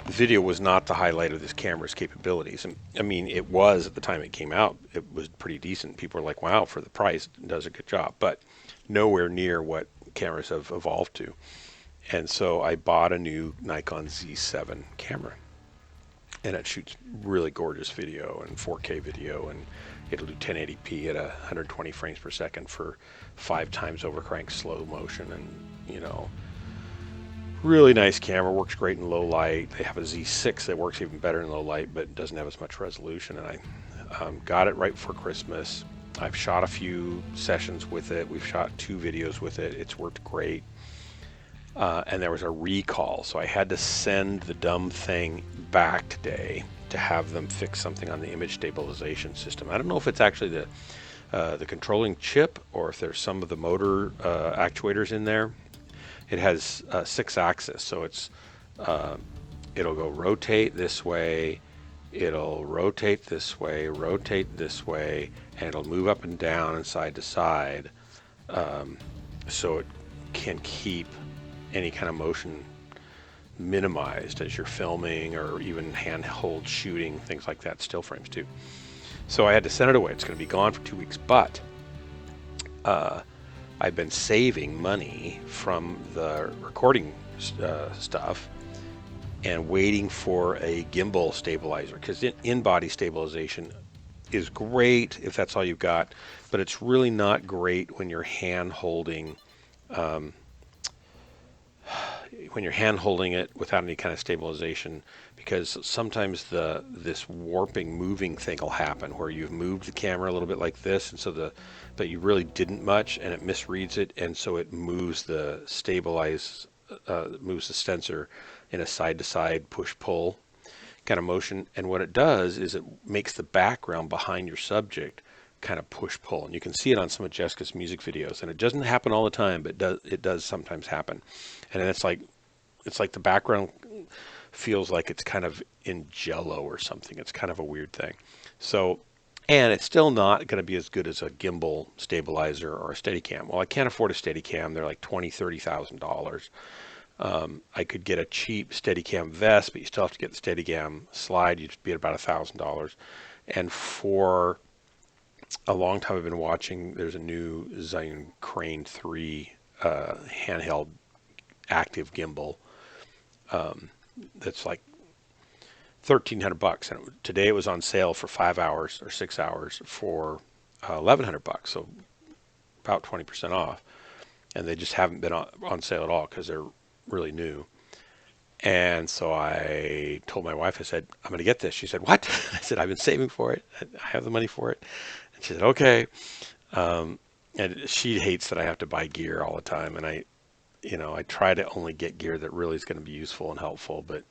Video was not the highlight of this camera's capabilities. And I mean, it was at the time it came out. It was pretty decent. People were like, wow, for the price, it does a good job. But nowhere near what cameras have evolved to. And so I bought a new Nikon Z7 camera. And it shoots really gorgeous video and 4K video. And it'll do 1080p at 120 frames per second for 5 times overcrank slow motion. And, really nice camera, works great in low light. They have a Z6 that works even better in low light, but doesn't have as much resolution. And I got it right before Christmas. I've shot a few sessions with it. We've shot 2 videos with it. It's worked great. And there was a recall, so I had to send the dumb thing back today to have them fix something on the image stabilization system. I don't know if it's actually the controlling chip or if there's some of the motor actuators in there. It has 6-axis, so it'll go rotate this way, it'll rotate this way, and it'll move up and down and side to side, so it can keep any kind of motion minimized as you're filming or even handheld shooting, things like that, still frames too. So I had to send it away. It's going to be gone for 2 weeks, but I've been saving money from the recording stuff and waiting for a gimbal stabilizer, because in-body stabilization is great if that's all you've got, but it's really not great when you're hand holding it without any kind of stabilization, because sometimes this warping, moving thing will happen where you've moved the camera a little bit like this, and so but you really didn't much, and it misreads it, and so it moves the moves the sensor in a side-to-side push-pull kind of motion. And what it does is it makes the background behind your subject kind of push-pull, and you can see it on some of Jessica's music videos. And it doesn't happen all the time, but it does sometimes happen. And then it's like the background feels like it's kind of in jello or something. It's kind of a weird thing. So, and it's still not going to be as good as a gimbal stabilizer or a Steadicam. Well, I can't afford a Steadicam. They're like $20,000-$30,000. I could get a cheap Steadicam vest, but you still have to get the Steadicam slide. You'd be at about $1,000. And for a long time I've been watching, there's a new Zhiyun Crane 3 handheld active gimbal that's like $1,300, and today it was on sale for 5 hours or 6 hours for $1,100, so about 20% off. And they just haven't been on sale at all because they're really new. And so I told my wife, I said, I'm going to get this. She said, what? I said, I've been saving for it. I have the money for it. And she said, okay. And she hates that I have to buy gear all the time. And I try to only get gear that really is going to be useful and helpful, but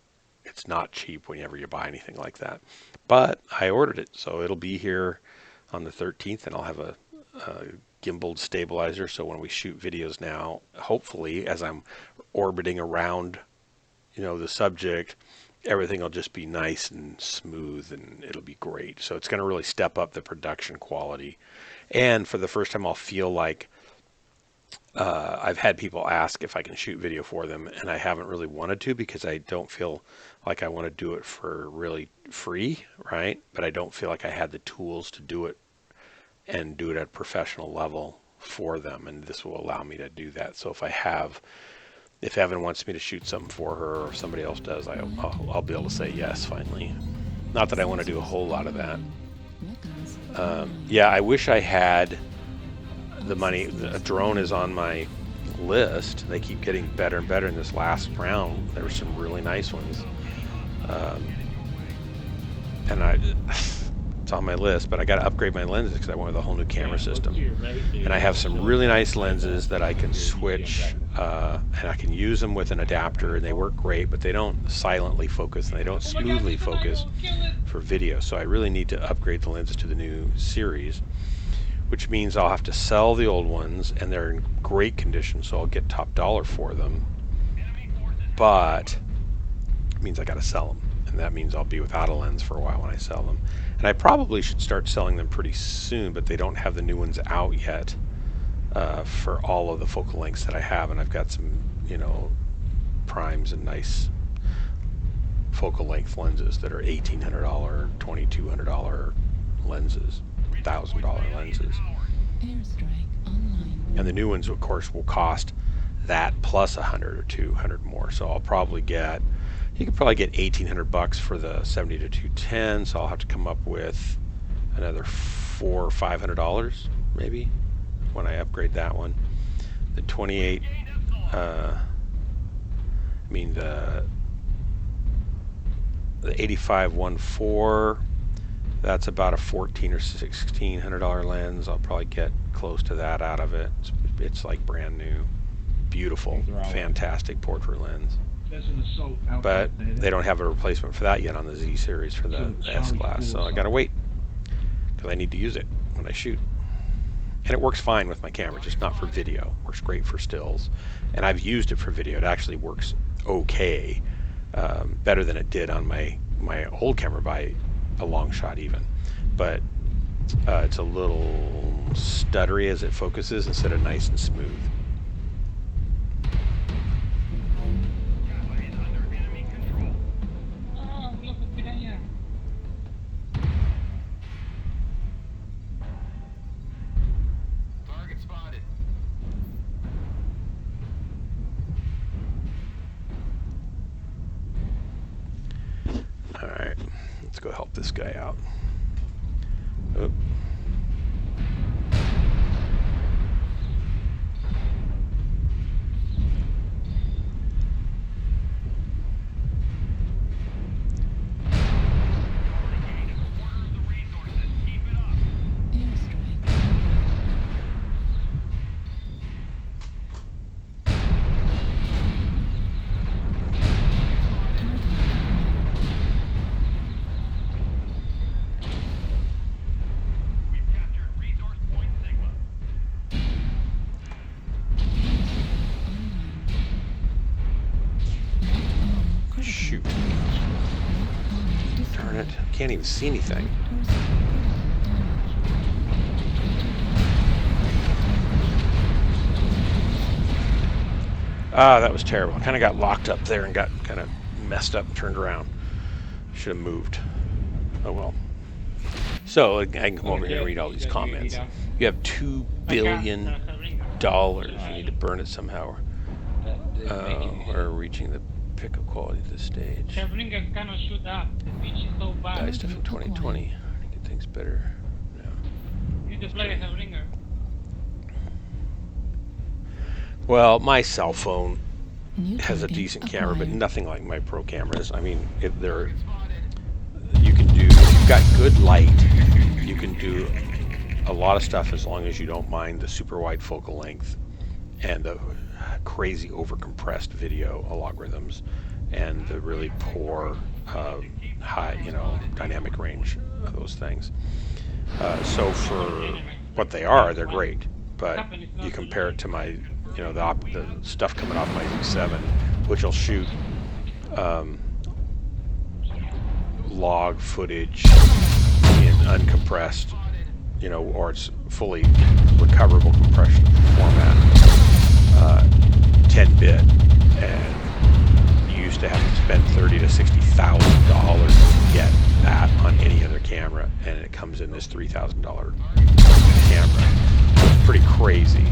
it's not cheap whenever you buy anything like that. But I ordered it, so it'll be here on the 13th, and I'll have a gimbal stabilizer. So when we shoot videos now, hopefully as I'm orbiting around the subject, everything will just be nice and smooth, and it'll be great. So it's going to really step up the production quality. And for the first time, I'll feel like I've had people ask if I can shoot video for them, and I haven't really wanted to, because I don't feel like I want to do it for really free, right? But I don't feel like I had the tools to do it and do it at a professional level for them, and this will allow me to do that. So if Evan wants me to shoot something for her, or somebody else does, I'll be able to say yes finally. Not that I want to do a whole lot of that. Yeah, I wish I had the money. A drone is on my list. They keep getting better and better. In this last round, there were some really nice ones. And It's on my list, but I got to upgrade my lenses because I went with a whole new camera system. And I have some really nice lenses that I can switch, and I can use them with an adapter, and they work great, but they don't silently focus, and they don't smoothly focus for video. So I really need to upgrade the lenses to the new series, which means I'll have to sell the old ones, and they're in great condition, so I'll get top dollar for them. But it means I got to sell them, and that means I'll be without a lens for a while when I sell them. And I probably should start selling them pretty soon, but they don't have the new ones out yet for all of the focal lengths that I have, and I've got some, you know, primes and nice focal length lenses that are $1,800, $2,200 lenses, $1,000 lenses. Airstrike online. And the new ones, of course, will cost that plus 100 or 200 more. So I'll probably get, you could probably get $1,800 for the 70 to 210. So I'll have to come up with another $400 or $500 maybe when I upgrade that one. The 28, the 85-1.4. That's about a $1,400 or $1,600 lens. I'll probably get close to that out of it. It's like brand new, beautiful, fantastic portrait lens. But they don't have a replacement for that yet on the Z series for the S class, so I gotta wait because I need to use it when I shoot. And it works fine with my camera, just not for video. It works great for stills, and I've used it for video. It actually works okay, better than it did on my old camera by a long shot even, but it's a little stuttery as it focuses instead of nice and smooth. Alright, let's go help this guy out. Oop. Shoot. Darn it. Can't even see anything. Ah, that was terrible. I kind of got locked up there and got kind of messed up and turned around. Should have moved. Oh well. So I can come over here and read all these comments. You have $2 billion. You need to burn it somehow. Or reaching the pickup quality of the stage. Shavringa cannot shoot up. The pitch is so bad. Guy stuff in 2020. I think it thinks better. No. You need to play a Shavringa. Well, my cell phone has a decent camera, but nothing like my pro cameras. I mean, you can do, if you've got good light, you can do a lot of stuff as long as you don't mind the super wide focal length and the crazy overcompressed video algorithms and the really poor high, dynamic range of those things. So for what they are, they're great. But you compare it to my, the stuff coming off my Z7, which will shoot log footage in uncompressed, or it's fully recoverable compression format, 10-bit, and you used to have to spend $30,000 to $60,000 to get that on any other camera, and it comes in this $3,000 camera. So it's pretty crazy.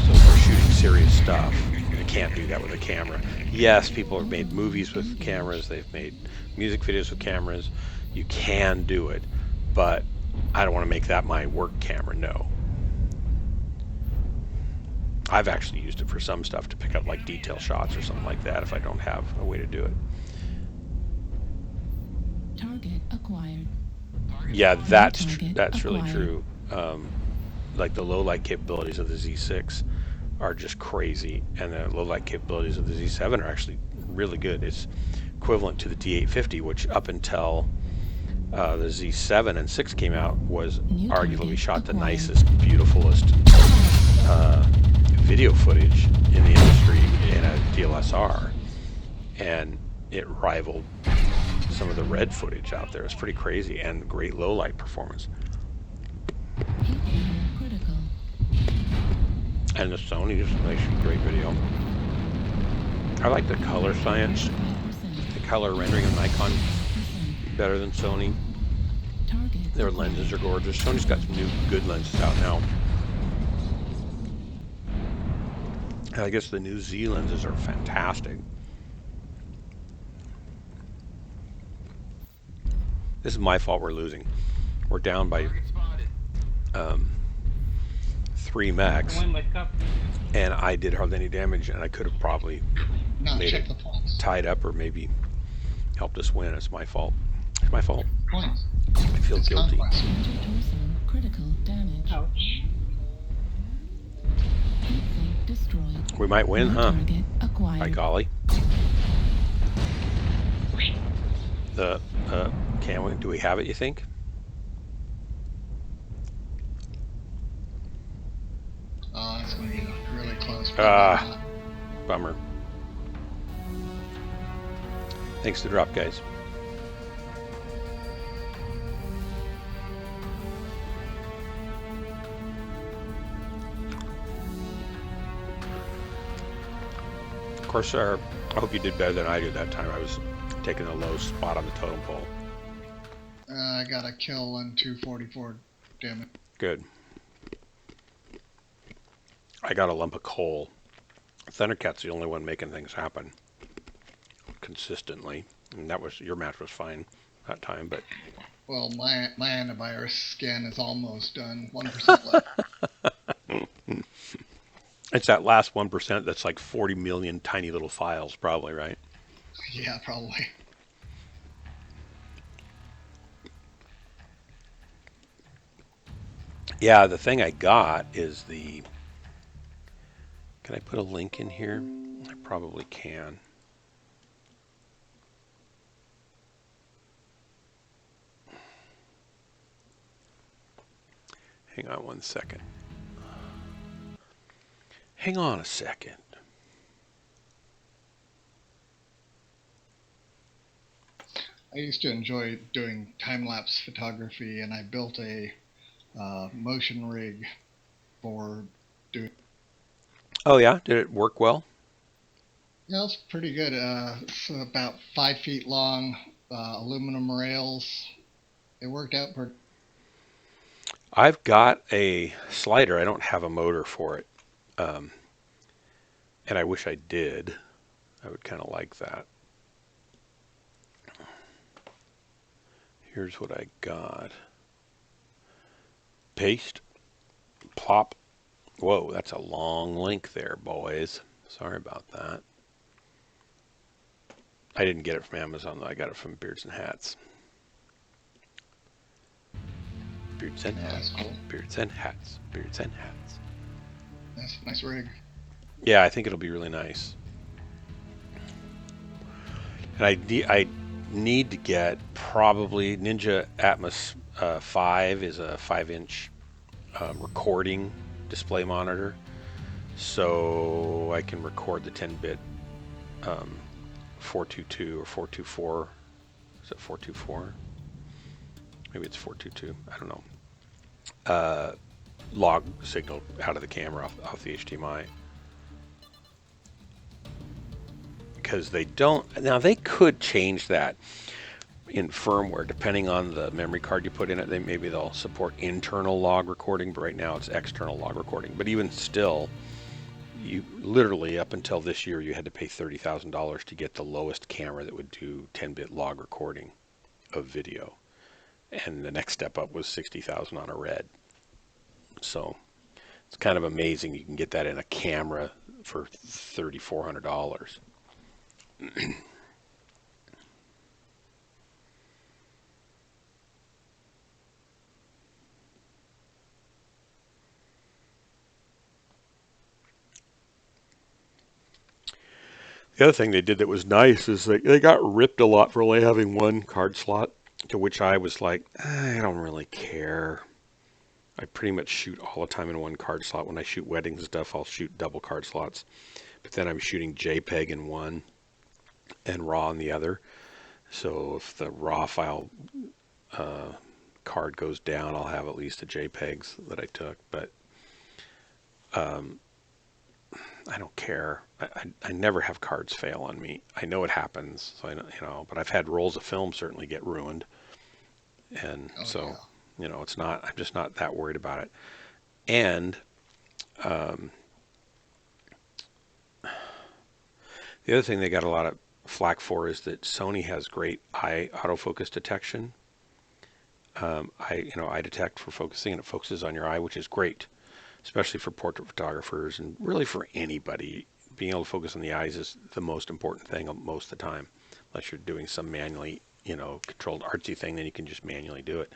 So for shooting serious stuff, you can't do that with a camera. Yes, people have made movies with cameras, they've made music videos with cameras. You can do it, but I don't want to make that my work camera, no. I've actually used it for some stuff to pick up like detail shots or something like that if I don't have a way to do it. Target acquired. Yeah, New that's target really acquired. true. Like the low light capabilities of the Z6 are just crazy, and the low light capabilities of the Z7 are actually really good. It's equivalent to the D850, which up until the Z7 and 6 came out was New arguably target shot the acquired. nicest, beautifulest video footage in the industry in a DLSR, and it rivaled some of the red footage out there. It's pretty crazy, and great low light performance. Heat level critical. And the Sony just makes great video. I like the color science, 85%. the color rendering of Nikon 6%. better than Sony. Target Their acquired. lenses are gorgeous. Sony's got some new good lenses out now. And I guess the new Z lenses are fantastic. This is my fault we're losing. We're down by 3 mechs, Win like cup. and I did hardly any damage, and I could have probably Now made check it the points. tied up or maybe helped us win. It's my fault. It's my fault. Points. I feel It's guilty. conquest. Center torso critical damage. Ouch. Heat sink destroyed. We might win, New huh? target By acquired. golly. The can we? Do we have it? You think? Oh, it's going to be really close. Ah. Bummer. Thanks to drop, guys. Of course, I hope you did better than I did that time. I was taking the low spot on the totem pole. I got a kill and 244 damage. Good. I got a lump of coal. Thundercat's the only one making things happen consistently. And that was, your match was fine that time, but Well, my antivirus scan is almost done. 1% left. it's that last 1% that's like 40 million tiny little files, probably, right? Yeah, probably. Yeah, the thing I got is the... Can I put a link in here? I probably can. Hang on one second. Hang on a second. I used to enjoy doing time-lapse photography, and I built a motion rig for doing. Oh yeah, did it work well? Yeah, it's pretty good. It's about 5 feet long, aluminum rails. It worked out pretty. I've got a slider. I don't have a motor for it. And I wish I did. I would kind of like that. Here's what I got. Paste. Plop. Whoa, that's a long link there, boys. Sorry about that. I didn't get it from Amazon, though. I got it from Beards and Hats. Beards and Hats. That's cool. Beards and Hats. Beards and Hats. That's a nice rig. Yeah, I think it'll be really nice. And I need to get probably Ninja Atmos 5 is a 5-inch recording display monitor, so I can record the 10-bit 422 or 424. Is it 424? Maybe it's 422. I don't know. Log signal out of the camera off the HDMI. Because they don't, now they could change that in firmware depending on the memory card you put in it. Maybe they'll support internal log recording, but right now it's external log recording. But even still, you literally up until this year you had to pay $30,000 to get the lowest camera that would do 10-bit log recording of video, and the next step up was $60,000 on a Red. So it's kind of amazing you can get that in a camera for $3,400. The other thing they did that was nice is they got ripped a lot for only having one card slot, to which I was like, I don't really care. I pretty much shoot all the time in one card slot. When I shoot weddings and stuff, I'll shoot double card slots. But then I'm shooting JPEG in one and RAW in the other. So if the RAW file card goes down, I'll have at least the JPEGs that I took. But I don't care. I never have cards fail on me. I know it happens, so I know, but I've had rolls of film certainly get ruined, and it's not. I'm just not that worried about it. And the other thing they got a lot of flack for is that Sony has great eye autofocus detection. Eye detect for focusing, and it focuses on your eye, which is great, especially for portrait photographers and really for anybody. Being able to focus on the eyes is the most important thing most of the time, unless you're doing some manually, controlled artsy thing, then you can just manually do it.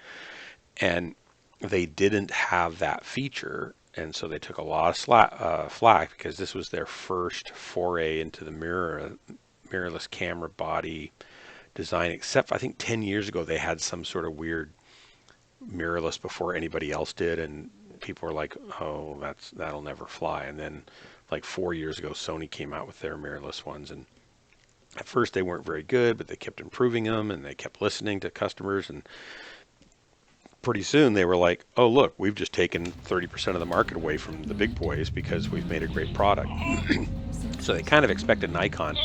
And they didn't have that feature, and so they took a lot of flack because this was their first foray into the mirrorless camera body design, except I think 10 years ago they had some sort of weird mirrorless before anybody else did, and people were like, oh, that'll never fly. And then like 4 years ago, Sony came out with their mirrorless ones, and at first they weren't very good, but they kept improving them, and they kept listening to customers, and pretty soon they were like, oh, look, we've just taken 30% of the market away from the big boys because we've made a great product. So they kind of expected Nikon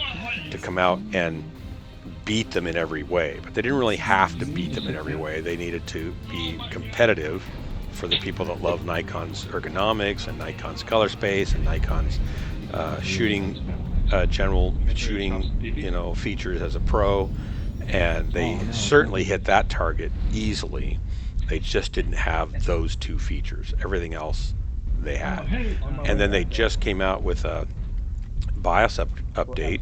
to come out and beat them in every way, but they didn't really have to beat them in every way. They needed to be competitive for the people that love Nikon's ergonomics and Nikon's color space and Nikon's general shooting, features as a pro, and they certainly hit that target easily. They just didn't have those two features. Everything else they had. And then they just came out with a BIOS update,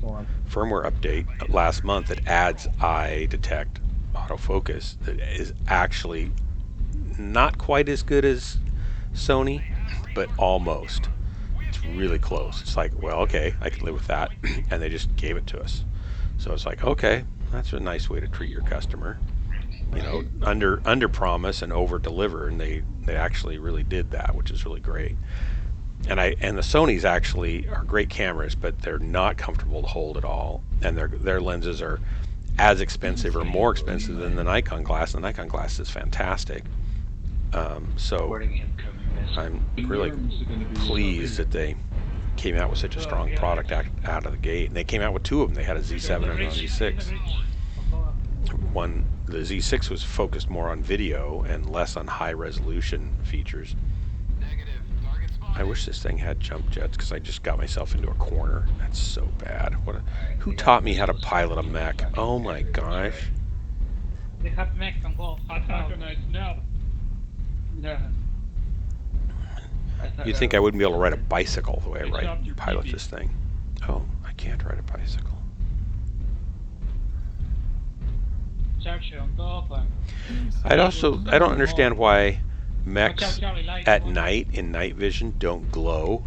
firmware update last month that adds eye detect autofocus that is actually not quite as good as Sony, but almost. It's really close. It's like, well, okay, I can live with that. And they just gave it to us. So it's like, okay, that's a nice way to treat your customer. Under promise and over deliver, and they actually really did that, which is really great. And the Sonys actually are great cameras, but they're not comfortable to hold at all, and their lenses are as expensive or more expensive than the Nikon glass. And the Nikon glass is fantastic. So I'm really pleased that they came out with such a strong product out of the gate. And they came out with two of them. They had a Z7 and a Z6. The Z6 was focused more on video and less on high resolution features. I wish this thing had jump jets because I just got myself into a corner. That's so bad. Who taught me how to pilot a mech? Oh my gosh. They have Mech and go. Yeah. You'd think I wouldn't be able to ride a bicycle the way I pilot this thing. Oh, I can't ride a bicycle. I don't understand why mechs at night in night vision don't glow.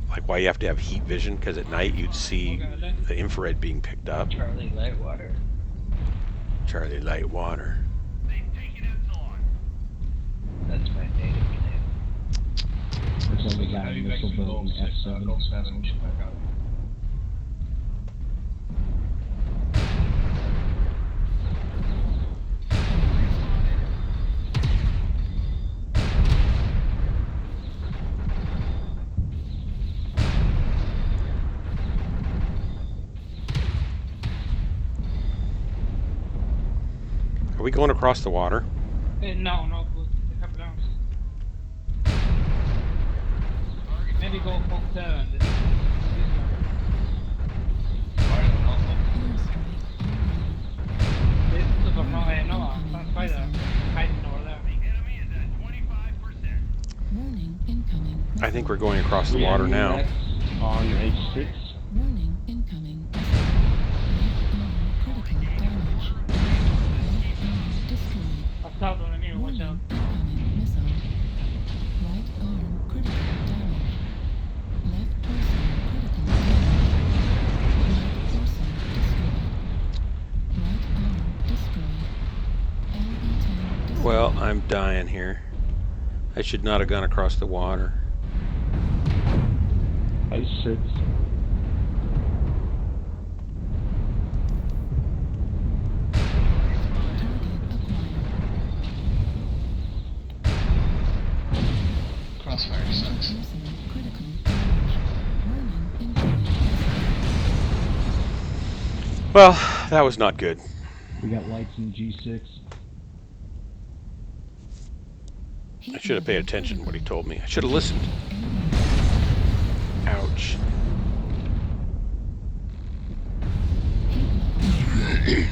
Like why you have to have heat vision, because at night you'd see the infrared being picked up. Charlie Lightwater. Charlie Lightwater. That's my native name. There's only got a missile built in F7. Are we going across the water? No, good. They have rounds. Maybe go Fox 7. This one. I don't know. This is Super Nova. Spider. Hiding over there. Warning incoming. I think we're going across the water now. On H6. Warning incoming. Critical damage. Destroyed. Watch out on the mirror, watch out. Incoming missile. Right arm critical damage. Left torso critical damage. Right I'm dying here. I should not have gone across the water. Ice 6. Crossfire sucks. Personal critical damage. Warning, incoming. Well, that was not good. We got lights in G6. I Heat should have paid level attention to what he critical. told me. I should have listened. Ouch. Heat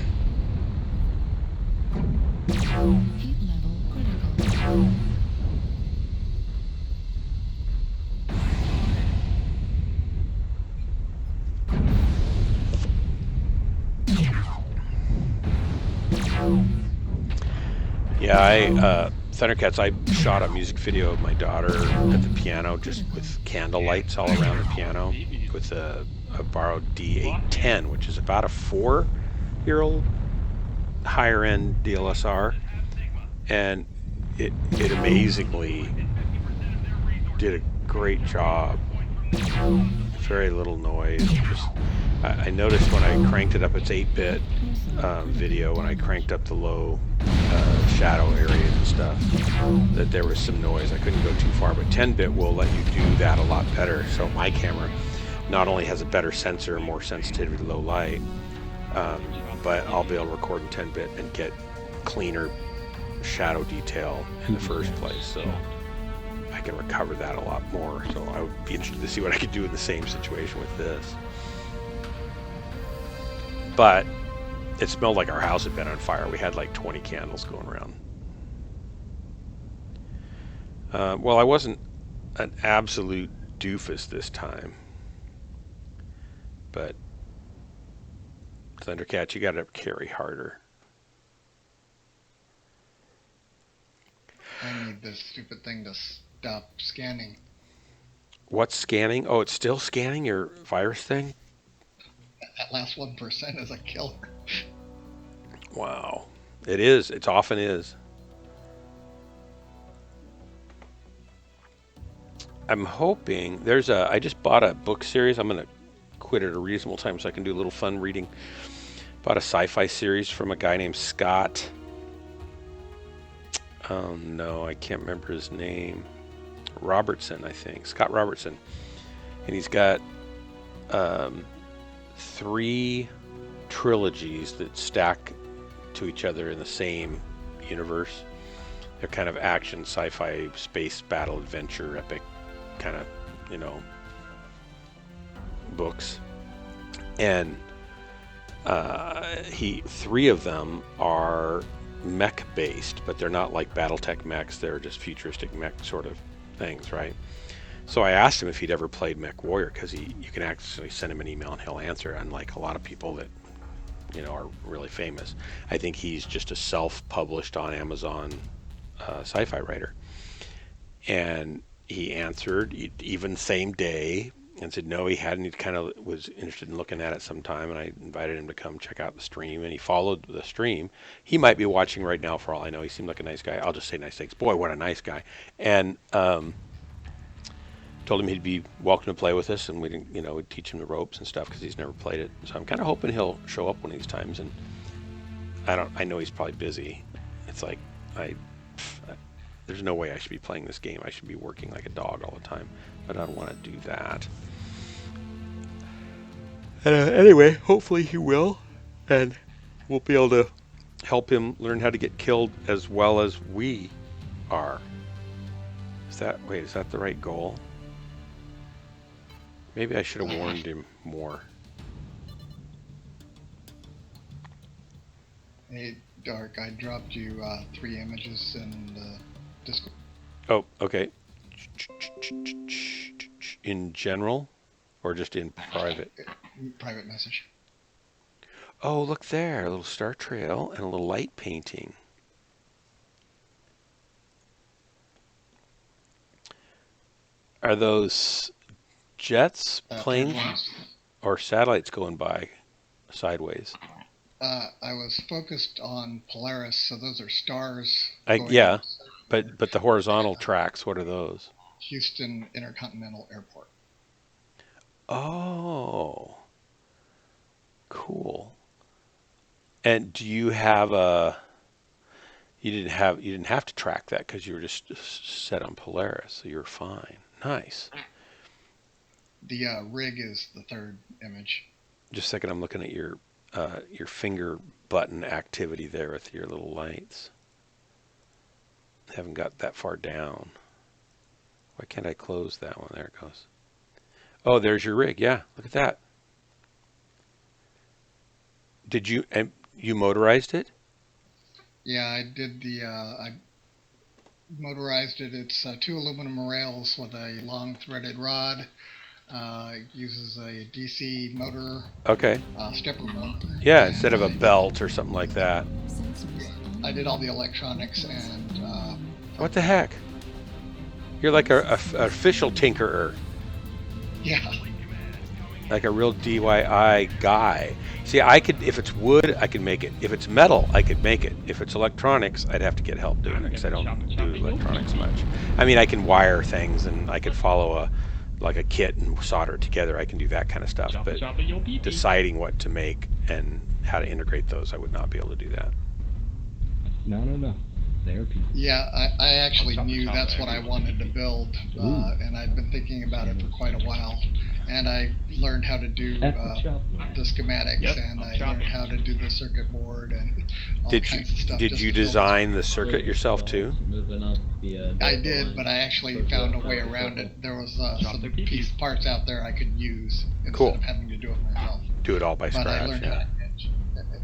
level critical. Yeah, Thundercats, I shot a music video of my daughter at the piano just with candle lights all around the piano with a borrowed D810, which is about a 4-year-old higher end DLSR. And it amazingly did a great job. Very little noise. Just, I noticed when I cranked it up, it's 8-bit video, when I cranked up the low shadow areas and stuff, that there was some noise. I couldn't go too far, but 10-bit will let you do that a lot better. So my camera not only has a better sensor, more sensitivity to low light, but I'll be able to record in 10-bit and get cleaner shadow detail in the first place. So I can recover that a lot more. So I would be interested to see what I could do in the same situation with this. But it smelled like our house had been on fire. We had like 20 candles going around. Well, I wasn't an absolute doofus this time. But Thundercat, you got to carry harder. I need this stupid thing to stop scanning. What's scanning? Oh, it's still scanning your virus thing? That last 1% is a killer. Wow. It is. It often is. I'm hoping there's I just bought a book series. I'm going to quit at a reasonable time so I can do a little fun reading. Bought a sci-fi series from a guy named Scott. Oh no, I can't remember his name. Robertson, I think. Scott Robertson. And he's got 3 trilogies that stack to each other in the same universe. They're kind of action, sci-fi, space, battle, adventure, epic kind of, books. And 3 of them are mech based, but they're not like Battletech mechs. They're just futuristic mech sort of things, right? So I asked him if he'd ever played MechWarrior, because you can actually send him an email and he'll answer, unlike a lot of people that are really famous. I think he's just a self-published on Amazon sci-fi writer. And he answered even same day and said no, he hadn't. He kind of was interested in looking at it sometime, and I invited him to come check out the stream, and he followed the stream. He might be watching right now for all I know. He seemed like a nice guy. I'll just say nice things. Boy, what a nice guy. And told him he'd be welcome to play with us, and we'd teach him the ropes and stuff, because he's never played it. So I'm kind of hoping he'll show up one of these times. And I know he's probably busy. It's like there's no way I should be playing this game. I should be working like a dog all the time, but I don't want to do that. Anyway, hopefully he will, and we'll be able to help him learn how to get killed as well as we are. Is that the right goal? Maybe I should have warned him more. Hey, Dark, I dropped you 3 images in the Discord. Oh, okay. In general, or just in private? Private message. Oh, look there, a little star trail and a little light painting. Are those jets, planes, Planes. or satellites going by sideways? I was focused on Polaris, so those are stars going Yeah, into but the horizontal tracks, what are those? Houston Intercontinental Airport. Oh, cool. And do you have a? You didn't have to track that because you were just set on Polaris, so you were fine. Nice. The rig is the third image. Just a second, I'm looking at your finger button activity there with your little lights. Haven't got that far down. Why can't I close that one? There it goes. Oh, there's your rig. Yeah, look at that. Did you and you motorized it? Yeah, I did the. I motorized it. It's 2 aluminum rails with a long threaded rod. It uses a DC motor, Okay. stepper motor. Yeah, and instead of a belt or something like that. I did all the electronics and. What the heck? You're like a official tinkerer, Yeah. like a real DIY guy. See, I could, if it's wood, I could make it. If it's metal, I could make it. If it's electronics, I'd have to get help doing it because I don't do electronics much. I mean, I can wire things and I could follow like a kit and solder it together. I can do that kind of stuff, but deciding what to make and how to integrate those, I would not be able to do that. No. They're people. Yeah, I actually knew that's what I wanted to build, and I'd been thinking about it for quite a while. And I learned how to do the schematics, and I learned how to do the circuit board and all kinds of stuff. Did you design the circuit yourself too? I did, but I actually found a way around it. There was some piece parts out there I could use instead of having to do it myself. Do it all by But scratch.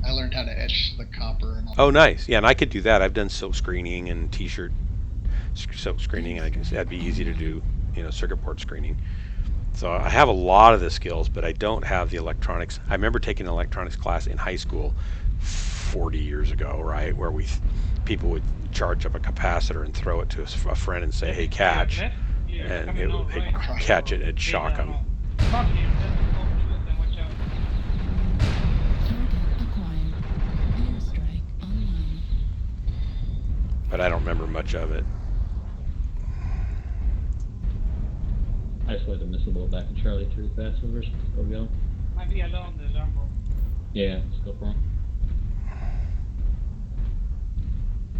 I learned how to etch the copper and all. Oh, nice. Yeah, and I could do that. I've done silk screening and t-shirt silk screening. I guess that'd be easy to do, circuit board screening. So I have a lot of the skills, but I don't have the electronics. I remember taking an electronics class in high school 40 years ago, right, where people would charge up a capacitor and throw it to a friend and say, "Hey, catch," and it'd catch it, it'd shock them. But I don't remember much of it. I just wanted to miss a little back to Charlie 3 fast movers. Go go. Might be alone, the Lambo. Yeah, let's go for him.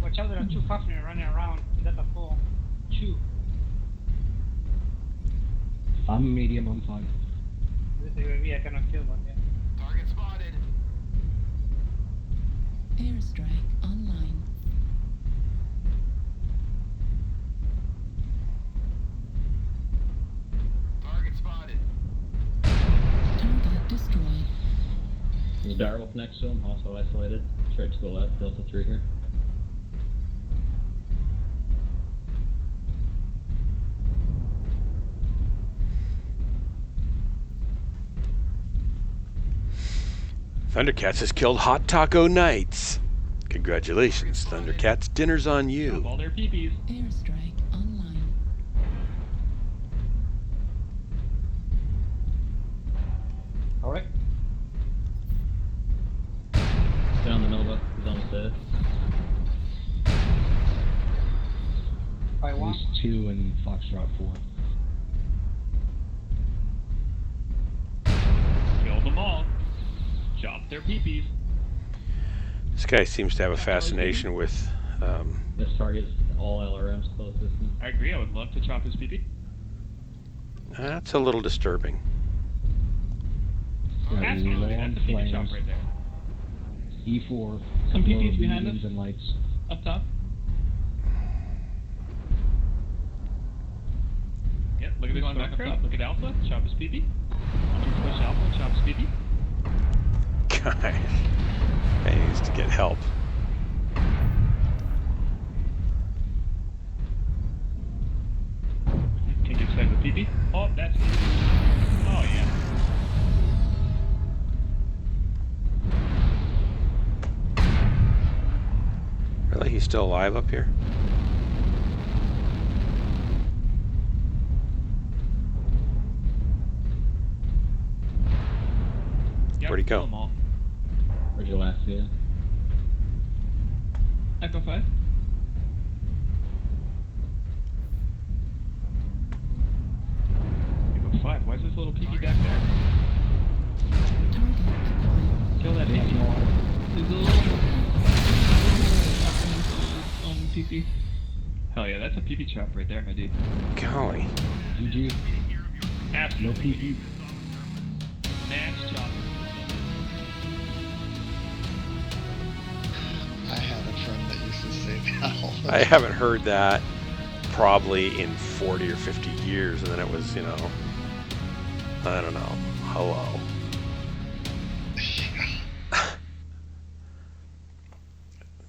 Watch out, there are 2 Fafnir running around. That's a 4. 2. I'm medium on 5. This UAV I cannot kill one yet. Target spotted. Airstrike online. Target spotted. Target destroyed. There's a direwolf next to him, also isolated. Straight to the left, Delta 3 here. Thundercats has killed Hot Taco Nights. Congratulations, Thundercats. Dinner's on you. All their peepees. Airstrike online. Alright. Down the Nova. He's almost dead. By 1. He's 2 and Foxtrot 4. Kill them all. Chop their peepees. This guy seems to have a fascination with. This target's all LRMs close distance. I agree, I would love to chop his peepee. That's a little disturbing. Absolutely, that's a peepee chop right there. E4. Some peepees behind us. And lights. Up top. Yep, look at this one back up top. Look at Alpha, chop his peepee. Push Alpha, chop his peepee. Guy needs to get help. Can't get excited with peepee. Oh, that's peepee. Oh, yeah. Really? He's still alive up here? Yep, Where'd he go? kill 'em all. Roger, last year. Echo 5. Echo 5. Why is this little PP back there? Target acquired. Kill that They have PP. no armor. There's a little on PP. Hell yeah, that's a PP chop right there, my dude. Golly. GG. No Absolutely. PP. Max chop. I had a friend that used to say that all the I time. haven't heard that probably in 40 or 50 years, and then it was, you know, I don't know, hello.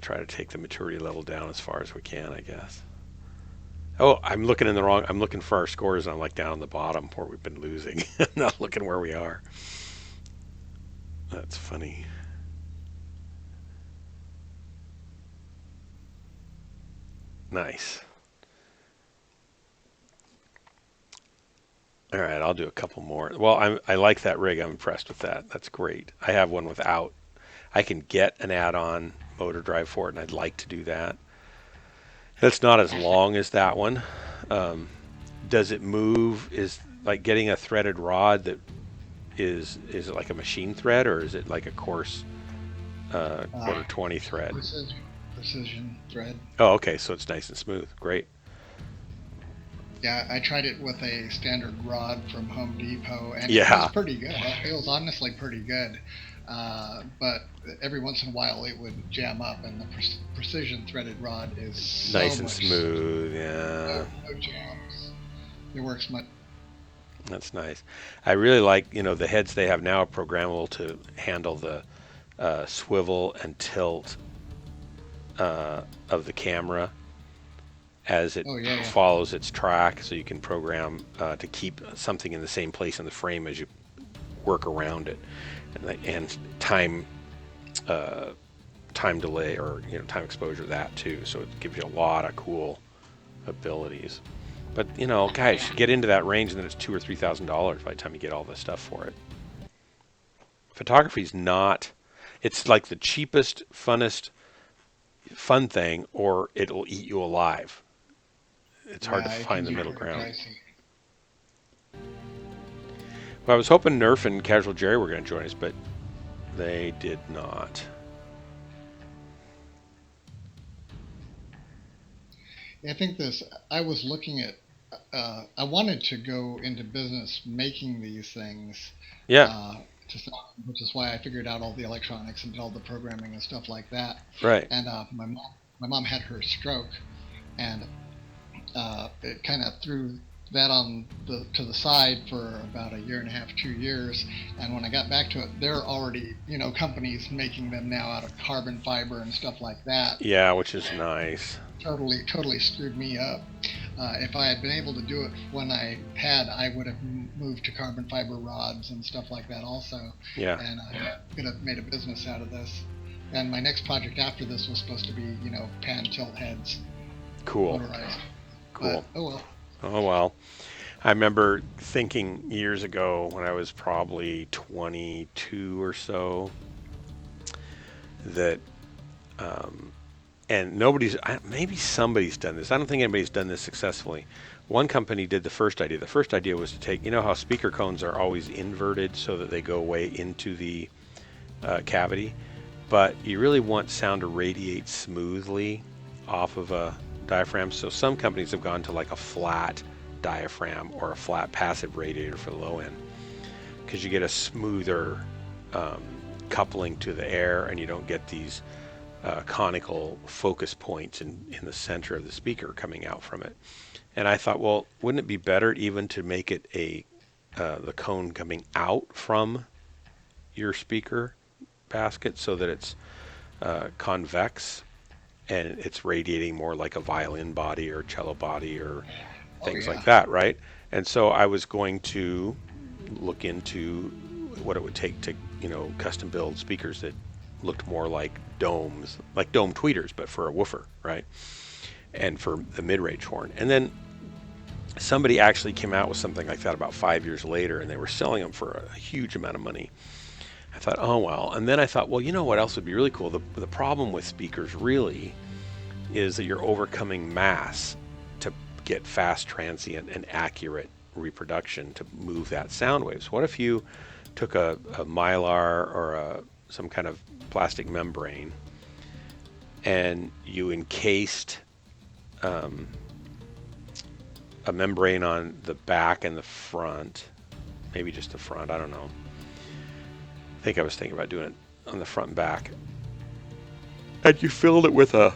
Try to take the maturity level down as far as we can, I guess. Oh, I'm looking for our scores, and I'm like down on the bottom where we've been losing, not looking where we are. That's funny. Nice. All right, I'll do a couple more. Well, I like that rig. I'm impressed with that. That's great. I have one without. I can get an add-on motor drive for it, and I'd like to do that. It's not as long as that one. Does it move? Is like getting a threaded rod that is it like a machine thread, or is it like a coarse quarter 20 thread? Precision thread. Oh, okay, so it's nice and smooth. Great. Yeah, I tried it with a standard rod from Home Depot, and it Yeah. was pretty good. It was honestly pretty good. But every once in a while it would jam up, and the precision threaded rod is so Nice and much smooth. Yeah. no jams. It works much. That's nice. I really like, the heads they have now are programmable to handle the swivel and tilt of the camera as it follows its track, so you can program to keep something in the same place in the frame as you work around it, and time delay, or time exposure, that too. So it gives you a lot of cool abilities. But guys, get into that range, and then it's $2,000 or $3,000 by the time you get all this stuff for it. Photography's not. It's like the cheapest, funnest, fun thing, or it'll eat you alive. It's hard to find the middle ground. Well, I was hoping Nerf and Casual Jerry were going to join us, but they did not. I think I was looking at, I wanted to go into business making these things. Yeah. Which is why I figured out all the electronics and did all the programming and stuff like that. Right. And my mom had her stroke, and it kind of threw that to the side for about a year and a half, 2 years. And when I got back to it, there are already companies making them now out of carbon fiber and stuff like that. Yeah, which is nice. Totally screwed me up. If I had been able to do it when I would have moved to carbon fiber rods and stuff like that also. Yeah. And I could have made a business out of this. And my next project after this was supposed to be, pan tilt heads. Cool. Motorized. Cool. But, oh well. Oh well. I remember thinking years ago when I was probably 22 or so that, and maybe somebody's done this. I don't think anybody's done this successfully. One company did the first idea. The first idea was to take, how speaker cones are always inverted so that they go way into the cavity, but you really want sound to radiate smoothly off of a diaphragm. So some companies have gone to like a flat diaphragm or a flat passive radiator for the low end, because you get a smoother coupling to the air, and you don't get these conical focus points in the center of the speaker coming out from it. And I thought, well, wouldn't it be better even to make it the cone coming out from your speaker basket so that it's convex and it's radiating more like a violin body or cello body or things like that, right? And so I was going to look into what it would take to, custom build speakers that looked more like domes, like dome tweeters, but for a woofer, right? And for the mid-range horn. And then somebody actually came out with something like that about 5 years later, and they were selling them for a huge amount of money. I thought, oh well. And then I thought, well, you know what else would be really cool? The problem with speakers really is that you're overcoming mass to get fast, transient, and accurate reproduction to move that sound wave. So what if you took a mylar or some kind of plastic membrane and you encased a membrane on the back and the front, maybe just the front, I don't know. I think I was thinking about doing it on the front and back. And you filled it with a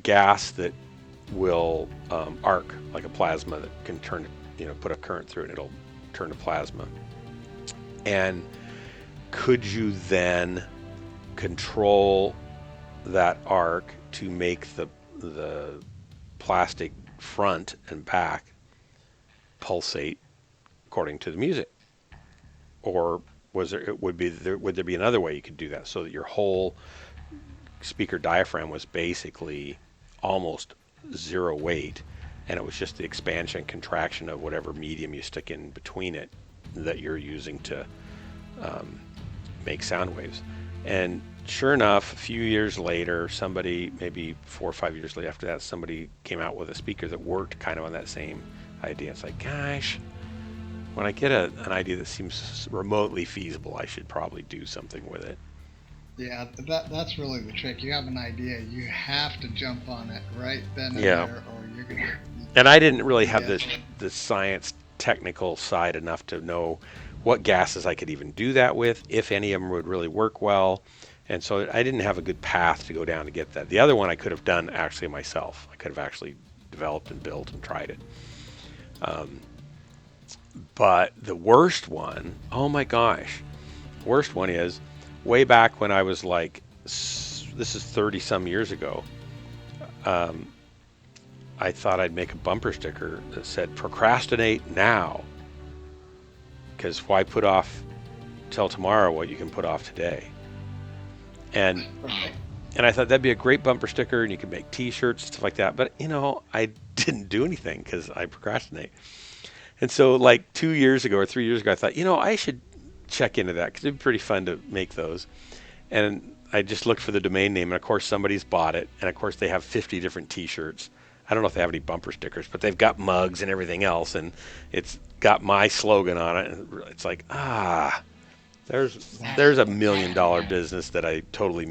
gas that will arc, like a plasma that can turn, put a current through it and it'll turn to plasma. And could you then control that arc to make the plastic front and back pulsate according to the music? Or would there be another way you could do that so that your whole speaker diaphragm was basically almost zero weight, and it was just the expansion and contraction of whatever medium you stick in between it that you're using to make sound waves? And sure enough, a few years later, somebody, maybe 4 or 5 years later after that, somebody came out with a speaker that worked kind of on that same idea. It's like, gosh, when I get an idea that seems remotely feasible, I should probably do something with it. Yeah, that's really the trick. You have an idea, you have to jump on it right then and Yeah. there, or you're gonna. And I didn't really have the science technical side enough to know what gases I could even do that with, if any of them would really work well. And so I didn't have a good path to go down to get that. The other one I could have done actually myself. I could have actually developed and built and tried it. But the worst one, oh my gosh, worst one is way back when I was like, this is 30 some years ago. I thought I'd make a bumper sticker that said procrastinate now. Because why put off till tomorrow what you can put off today? And I thought that'd be a great bumper sticker, and you could make t-shirts, stuff like that. But, I didn't do anything because I procrastinate. And so like 2 years ago or 3 years ago, I thought, I should check into that because it'd be pretty fun to make those. And I just looked for the domain name, and of course somebody's bought it. And of course they have 50 different t-shirts. I don't know if they have any bumper stickers, but they've got mugs and everything else. And it's got my slogan on it. And it's like, there's $1 million business that I totally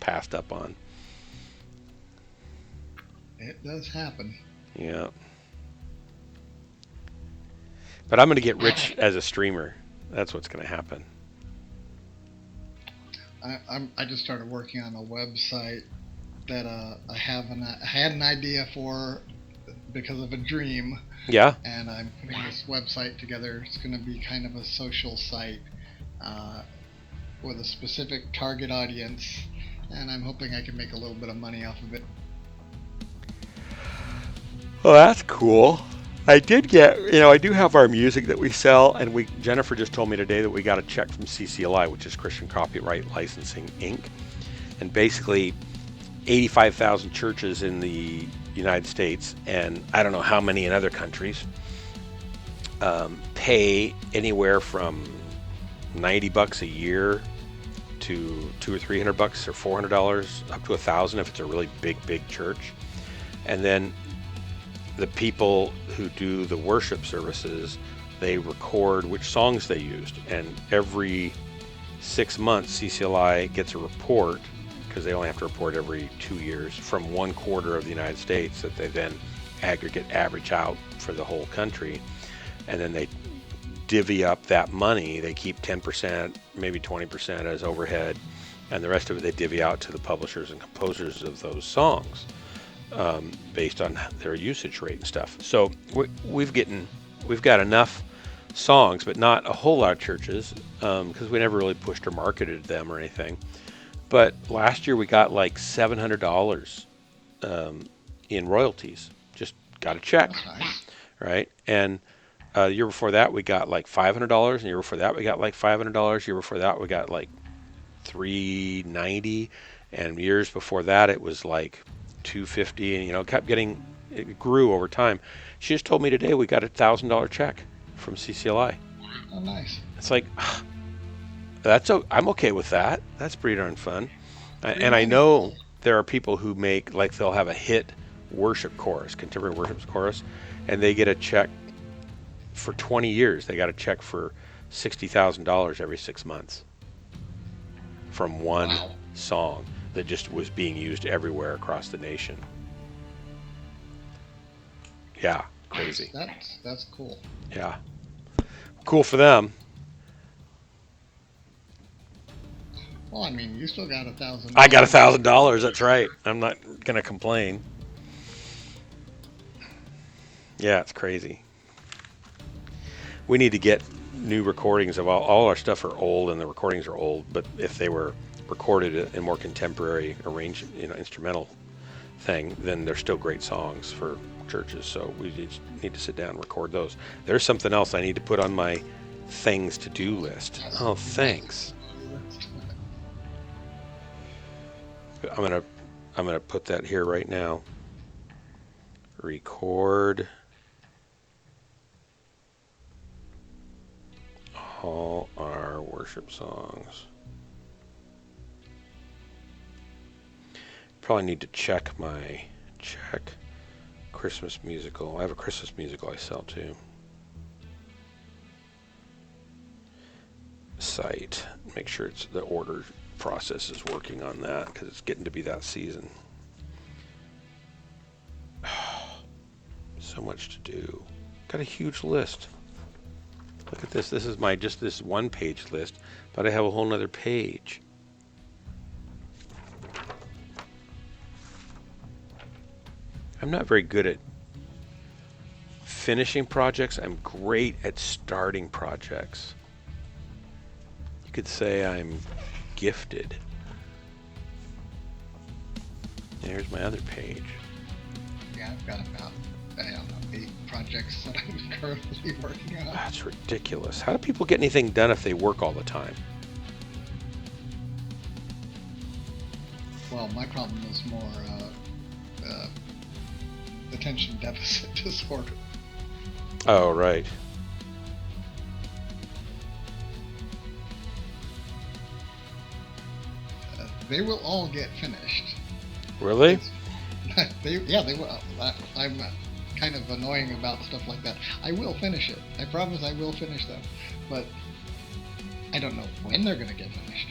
passed up on. It does happen. Yeah. But I'm going to get rich as a streamer. That's what's going to happen. I just started working on a website that I had an idea for because of a dream. Yeah. And I'm putting this website together. It's going to be kind of a social site with a specific target audience, and I'm hoping I can make a little bit of money off of it. Well, that's cool. I did get, I do have our music that we sell, and Jennifer just told me today that we got a check from CCLI, which is Christian Copyright Licensing Inc. And basically 85,000 churches in the United States, and I don't know how many in other countries, pay anywhere from $90 a year to $200 or $300 or $400 up to $1,000 if it's a really big church. And then the people who do the worship services, they record which songs they used, and every 6 months CCLI gets a report, because they only have to report every 2 years, from 1/4 of the United States that they then average out for the whole country, and then they divvy up that money. They keep 10%, maybe 20% as overhead, and the rest of it they divvy out to the publishers and composers of those songs. Based on their usage rate and stuff. So we've got enough songs, but not a whole lot of churches, because we never really pushed or marketed them or anything. But last year we got like $700 in royalties. Just got a check, right? And the year before that we got like $500, and the year before that we got like $500. Year before that we got like $390, and years before that it was like $250, and kept getting, it grew over time. She just told me today we got $1,000 check from CCLI. Oh, nice. It's like, I'm okay with that. That's pretty darn fun. Pretty And I fun. know there are people who make, like, they'll have a hit worship chorus, contemporary worship chorus, and they get a check for 20 years. They got a check for $60,000 every 6 months from one Wow. song that just was being used everywhere across the nation. Yeah, crazy. That's cool. Yeah, cool for them. Well, I mean, you still got $1,000. I got $1,000. That's right. I'm not gonna complain. Yeah, it's crazy. We need to get new recordings of all our stuff are old and the recordings are old, but if they were recorded in more contemporary arranged, instrumental thing, then they're still great songs for churches. So we need to sit down and record those. There's something else I need to put on my things to do list. Oh, thanks. I'm gonna put that here right now. Record all our worship songs. Probably need to check Christmas musical. I have a Christmas musical I sell too. Site. Make sure the order process is working on that because it's getting to be that season. So much to do. Got a huge list. Look at this. This is just this one page list, but I have a whole nother page. I'm not very good at finishing projects. I'm great at starting projects. You could say I'm gifted. There's my other page. Yeah, I've got about, I don't know, 8 projects that I'm currently working on. That's ridiculous. How do people get anything done if they work all the time? Well, my problem is more attention deficit disorder. Oh, right. They will all get finished. Really? They will. I'm kind of annoying about stuff like that. I will finish it. I promise I will finish them. But I don't know when they're going to get finished.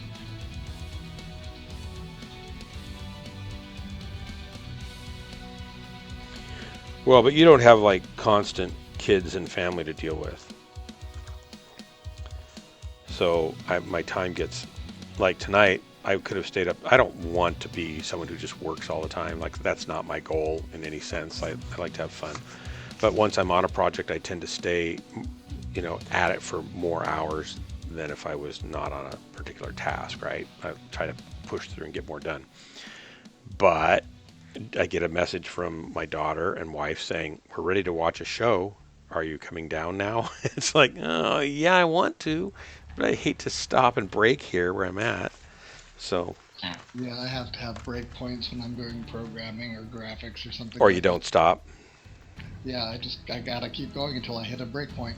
Well, but you don't have like constant kids and family to deal with. So my time gets, like tonight, I could have stayed up. I don't want to be someone who just works all the time. Like, that's not my goal in any sense. I like to have fun. But once I'm on a project, I tend to stay, at it for more hours than if I was not on a particular task, right? I try to push through and get more done. But I get a message from my daughter and wife saying, "We're ready to watch a show. Are you coming down now?" It's like, oh, yeah, I want to, but I hate to stop and break here where I'm at. So. Yeah, I have to have break points when I'm doing programming or graphics or something. Or like you don't that. stop. Yeah, I gotta keep going until I hit a break point.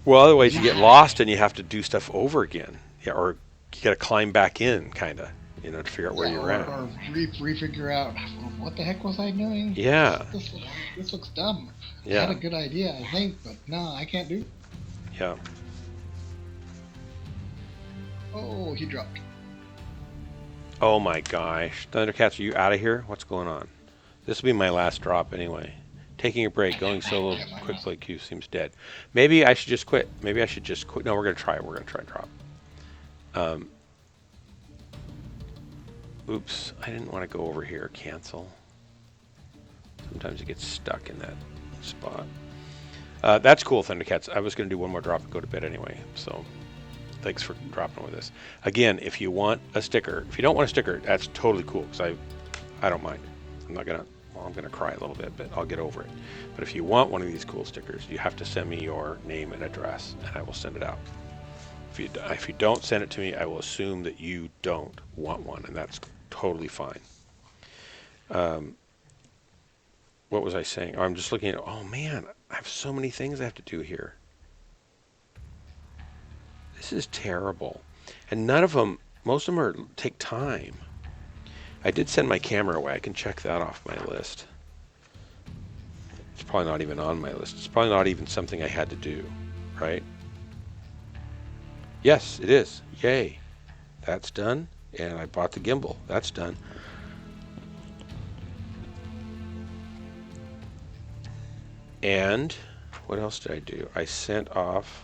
Well, otherwise you get lost and you have to do stuff over again. Yeah, or you got to climb back in, kind of, to figure out where you're at. Or refigure out, what the heck was I doing? Yeah. This looks dumb. Yeah. I had a good idea, I think, but no, I can't do it. Yeah. Oh, he dropped. Oh my gosh. Thundercats, are you out of here? What's going on? This will be my last drop anyway. Taking a break, going solo quickly, Q seems dead. Maybe I should just quit. No, we're going to try. We're going to try and drop. Oops, I didn't want to go over here. Cancel. Sometimes it gets stuck in that spot. That's cool, Thundercats. I was going to do one more drop and go to bed anyway, so thanks for dropping with this. Again, if you want a sticker, if you don't want a sticker, that's totally cool, because I don't mind. I'm going to cry a little bit, but I'll get over it. But if you want one of these cool stickers, you have to send me your name and address, and I will send it out. If you don't send it to me, I will assume that you don't want one, and that's totally fine. What was I saying? Oh, I'm just looking at, oh man, I have so many things I have to do here. This is terrible. And none of them, most of them take time. I did send my camera away. I can check that off my list. It's probably not even on my list. It's probably not even something I had to do, right? Yes, it is. Yay. That's done. And I bought the gimbal. That's done. And what else did I do? I sent off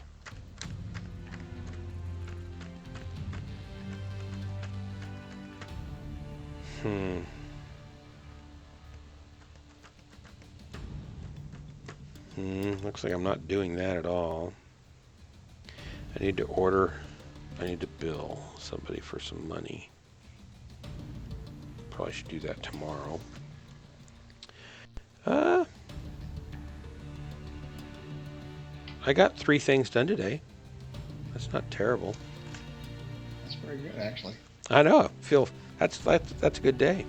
looks like I'm not doing that at all. I need to bill somebody for some money. Probably should do that tomorrow. I got 3 things done today. That's not terrible. That's very good, actually. I know. That's a good day.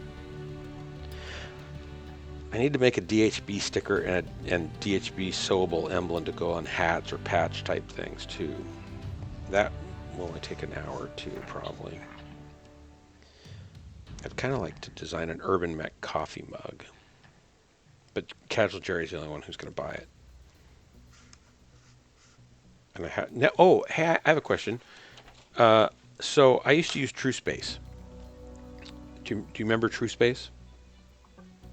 I need to make a DHB sticker and DHB sewable emblem to go on hats or patch type things too. That will only take an hour or 2 probably. I'd kind of like to design an Urban Mech coffee mug, but Casual Jerry's the only one who's going to buy it. And I have a question. So I used to use TrueSpace. Do you remember TrueSpace?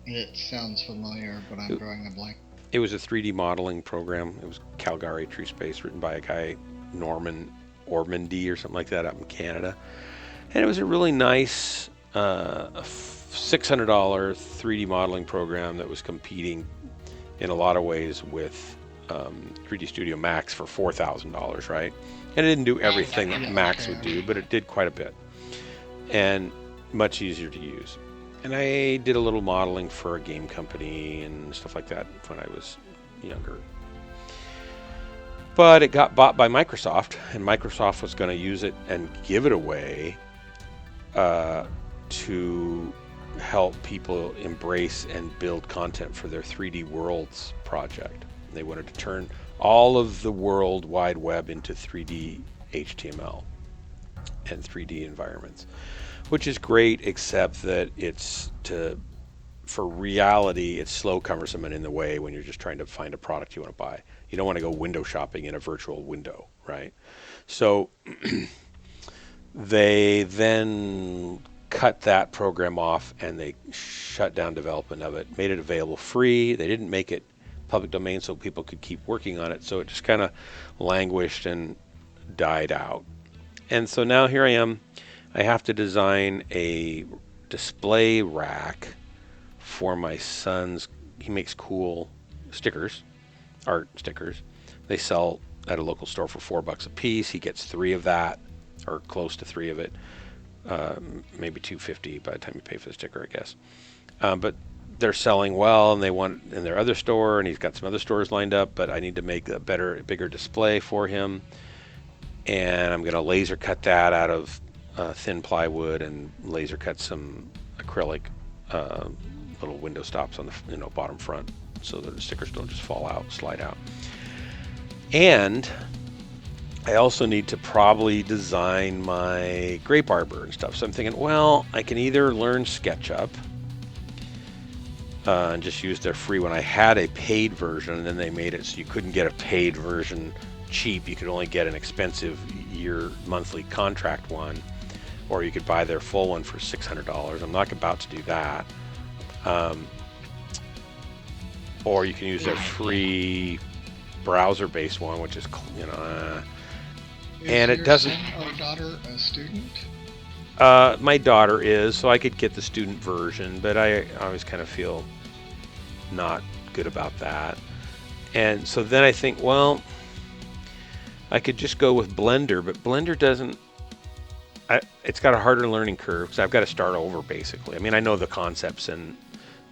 It sounds familiar, but I'm drawing a blank. It was a 3D modeling program. It was Calgary TrueSpace, written by a guy, Norman Ormandy or something like that, up in Canada. And it was a really nice $600 3D modeling program that was competing in a lot of ways with 3D Studio Max for $4,000, right? And it didn't do everything that Max would do, but it did quite a bit. And much easier to use. And I did a little modeling for a game company and stuff like that when I was younger. But it got bought by Microsoft, and Microsoft was going to use it and give it away to help people embrace and build content for their 3D Worlds project. They wanted to turn all of the World Wide Web into 3D HTML and 3D environments, which is great, except that for reality, it's slow, cumbersome, and in the way when you're just trying to find a product you want to buy. You don't want to go window shopping in a virtual window, right? So they then cut that program off and they shut down development of it, made it available free. They didn't make it public domain so people could keep working on it, so it just kind of languished and died out. And so now here I am. I have to design a display rack for my son's. He makes cool stickers, art stickers. They sell at a local store for $4 a piece. He gets 3 of that, or close to 3 of it. Maybe $2.50 by the time you pay for the sticker, I guess. But they're selling well, and they want in their other store, and he's got some other stores lined up. But I need to make a bigger display for him, and I'm going to laser cut that out of thin plywood and laser cut some acrylic little window stops on the bottom front so that the stickers don't just fall out, slide out. And I also need to probably design my grape arbor and stuff. So I'm thinking, well, I can either learn SketchUp and just use their free one. I had a paid version, and then they made it so you couldn't get a paid version cheap. You could only get an expensive monthly contract one, or you could buy their full one for $600. I'm not about to do that. Or you can use their free browser-based one, which is, and it doesn't. Is your son or daughter a student? My daughter is, so I could get the student version, but I always kind of feel not good about that. And so then I think, well, I could just go with Blender, but Blender doesn't. It's got a harder learning curve because I've got to start over basically. I mean, I know the concepts and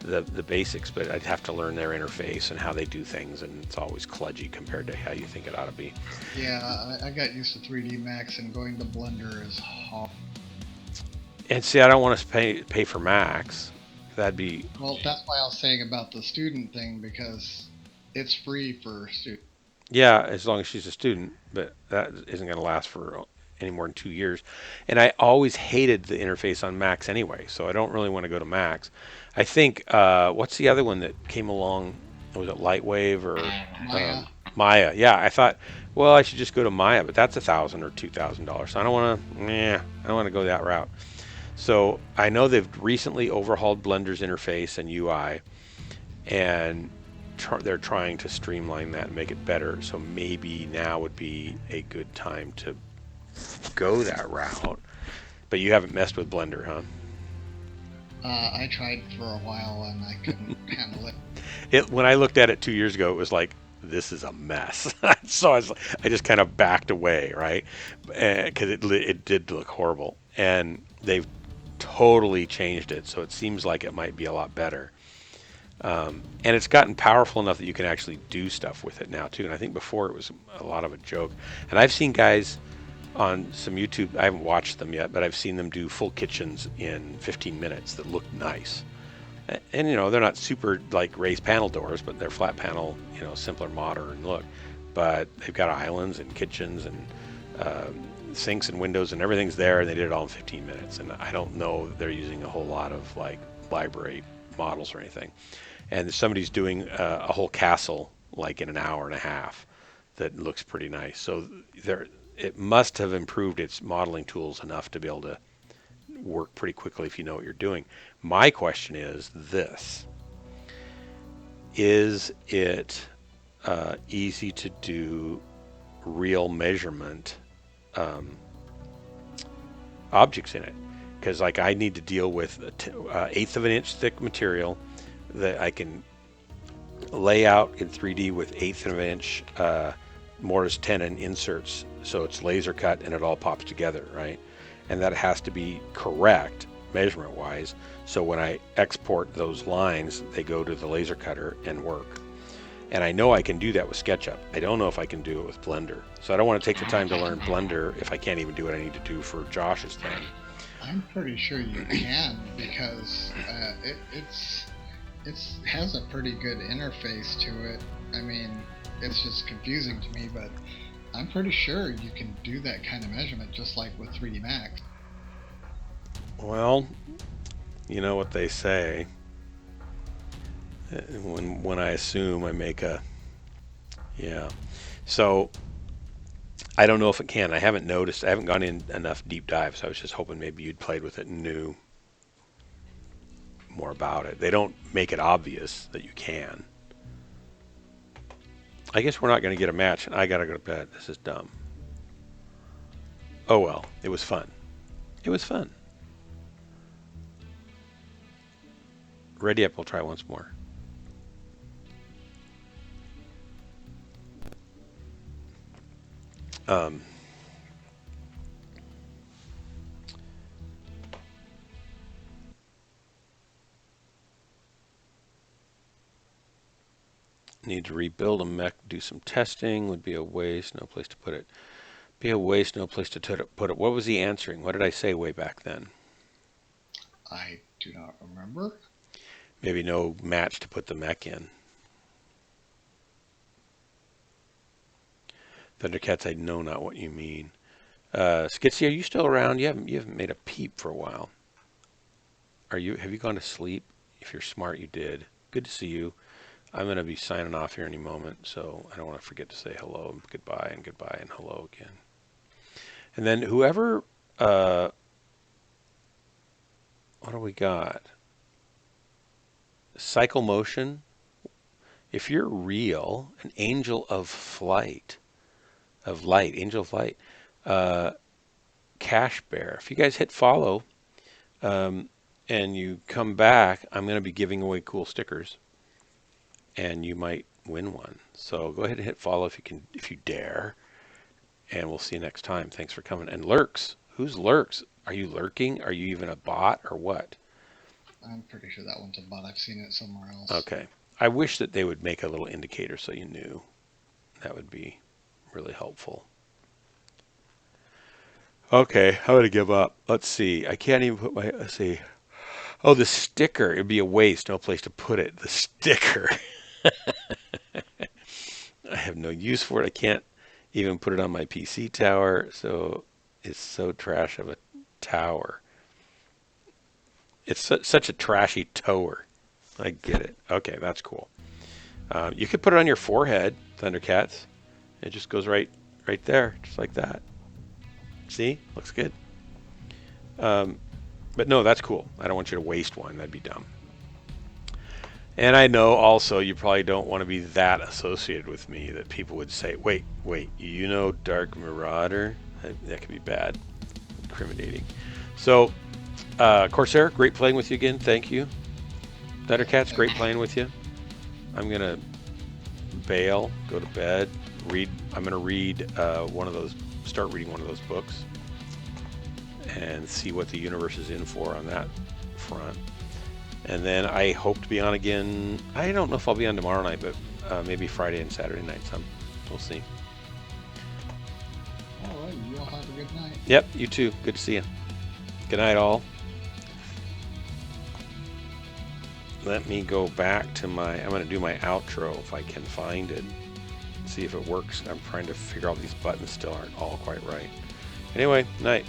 the basics, but I'd have to learn their interface and how they do things, and it's always kludgy compared to how you think it ought to be. Yeah, I got used to 3D Max, and going to Blender is hard. And see, I don't want to pay for Max. That'd be... Well, that's why I was saying about the student thing, because it's free for students. Yeah, as long as she's a student, but that isn't going to last for any more than 2 years. And I always hated the interface on Macs anyway, so I don't really want to go to Macs. I think what's the other one that came along? Was it Lightwave or Maya. Maya? Yeah, I thought, well, I should just go to Maya, but that's $1,000 or $2,000. So I don't want to. I don't want to go that route. So I know they've recently overhauled Blender's interface and UI, and they're trying to streamline that and make it better. So maybe now would be a good time to go that route. But you haven't messed with Blender, huh? I tried for a while and I couldn't handle it. When I looked at it 2 years ago, it was like, this is a mess. So I just kind of backed away, right? Because it did look horrible. And they've totally changed it, so it seems like it might be a lot better. And it's gotten powerful enough that you can actually do stuff with it now, too. And I think before it was a lot of a joke. And I've seen guys on some YouTube, I haven't watched them yet, but I've seen them do full kitchens in 15 minutes that look nice. And, they're not super like raised panel doors, but they're flat panel, simpler, modern look. But they've got islands and kitchens and sinks and windows and everything's there, and they did it all in 15 minutes. And I don't know they're using a whole lot of like library models or anything. And somebody's doing a whole castle like in an hour and a half that looks pretty nice. So it must have improved its modeling tools enough to be able to work pretty quickly if you know what you're doing. My question is this: is it easy to do real measurement objects in it? Because like I need to deal with an eighth of an inch thick material that I can lay out in 3D with eighth of an inch mortise tenon inserts, so it's laser cut and it all pops together, right? And that has to be correct measurement wise, so when I export those lines, they go to the laser cutter and work. And I know I can do that with SketchUp. I don't know if I can do it with Blender. So I don't want to take the time to learn Blender if I can't even do what I need to do for Josh's thing. I'm pretty sure you can, because it has a pretty good interface to it. I mean, it's just confusing to me, but I'm pretty sure you can do that kind of measurement just like with 3D Max. Well, you know what they say. When I assume, I make a... Yeah. So I don't know if it can. I haven't noticed. I haven't gone in enough deep dives. I was just hoping maybe you'd played with it and knew more about it. They don't make it obvious that you can. I guess we're not going to get a match, and I got to go to bed. This is dumb. Oh well, it was fun. It was fun. Ready up, we'll try once more. Need to rebuild a mech, do some testing, would be a waste, no place to put it. Be a waste, no place to put it. What was he answering? What did I say way back then? I do not remember. Maybe no match to put the mech in. Thundercats, I know not what you mean. Skitsy, are you still around? You haven't made a peep for a while. Have you gone to sleep? If you're smart, you did. Good to see you. I'm going to be signing off here any moment, so I don't want to forget to say hello and goodbye and hello again. And then whoever, what do we got? Cycle Motion. If you're real, an angel of light, angel of light, Cash Bear. If you guys hit follow and you come back, I'm going to be giving away cool stickers. And you might win one. So go ahead and hit follow if you dare. And we'll see you next time. Thanks for coming. And Lurks. Who's Lurks? Are you lurking? Are you even a bot or what? I'm pretty sure that one's a bot. I've seen it somewhere else. Okay. I wish that they would make a little indicator so you knew. That would be really helpful. Okay, I'm going to give up. Let's see. I can't even put let's see. Oh, the sticker. It'd be a waste. No place to put it. The sticker. I have no use for it. I can't even put it on my PC tower, so it's so trash of a tower. It's such a trashy tower. I get it. Okay, that's cool. You could put it on your forehead, Thundercats. It just goes right there, just like that. See? Looks good. But no, that's cool. I don't want you to waste one. That'd be dumb. And I know also you probably don't want to be that associated with me that people would say, wait, you know Dark Marauder? That could be bad. Incriminating. So, Corsair, great playing with you again. Thank you. Thundercats, great playing with you. I'm going to bail, go to bed, read. I'm going to read start reading one of those books and see what the universe is in for on that front. And then I hope to be on again. I don't know if I'll be on tomorrow night, but maybe Friday and Saturday night. We'll see. All right, you all have a good night. Yep, you too. Good to see you. Good night, all. Let me go back to I'm going to do my outro if I can find it. See if it works. I'm trying to figure out these buttons still aren't all quite right. Anyway, night.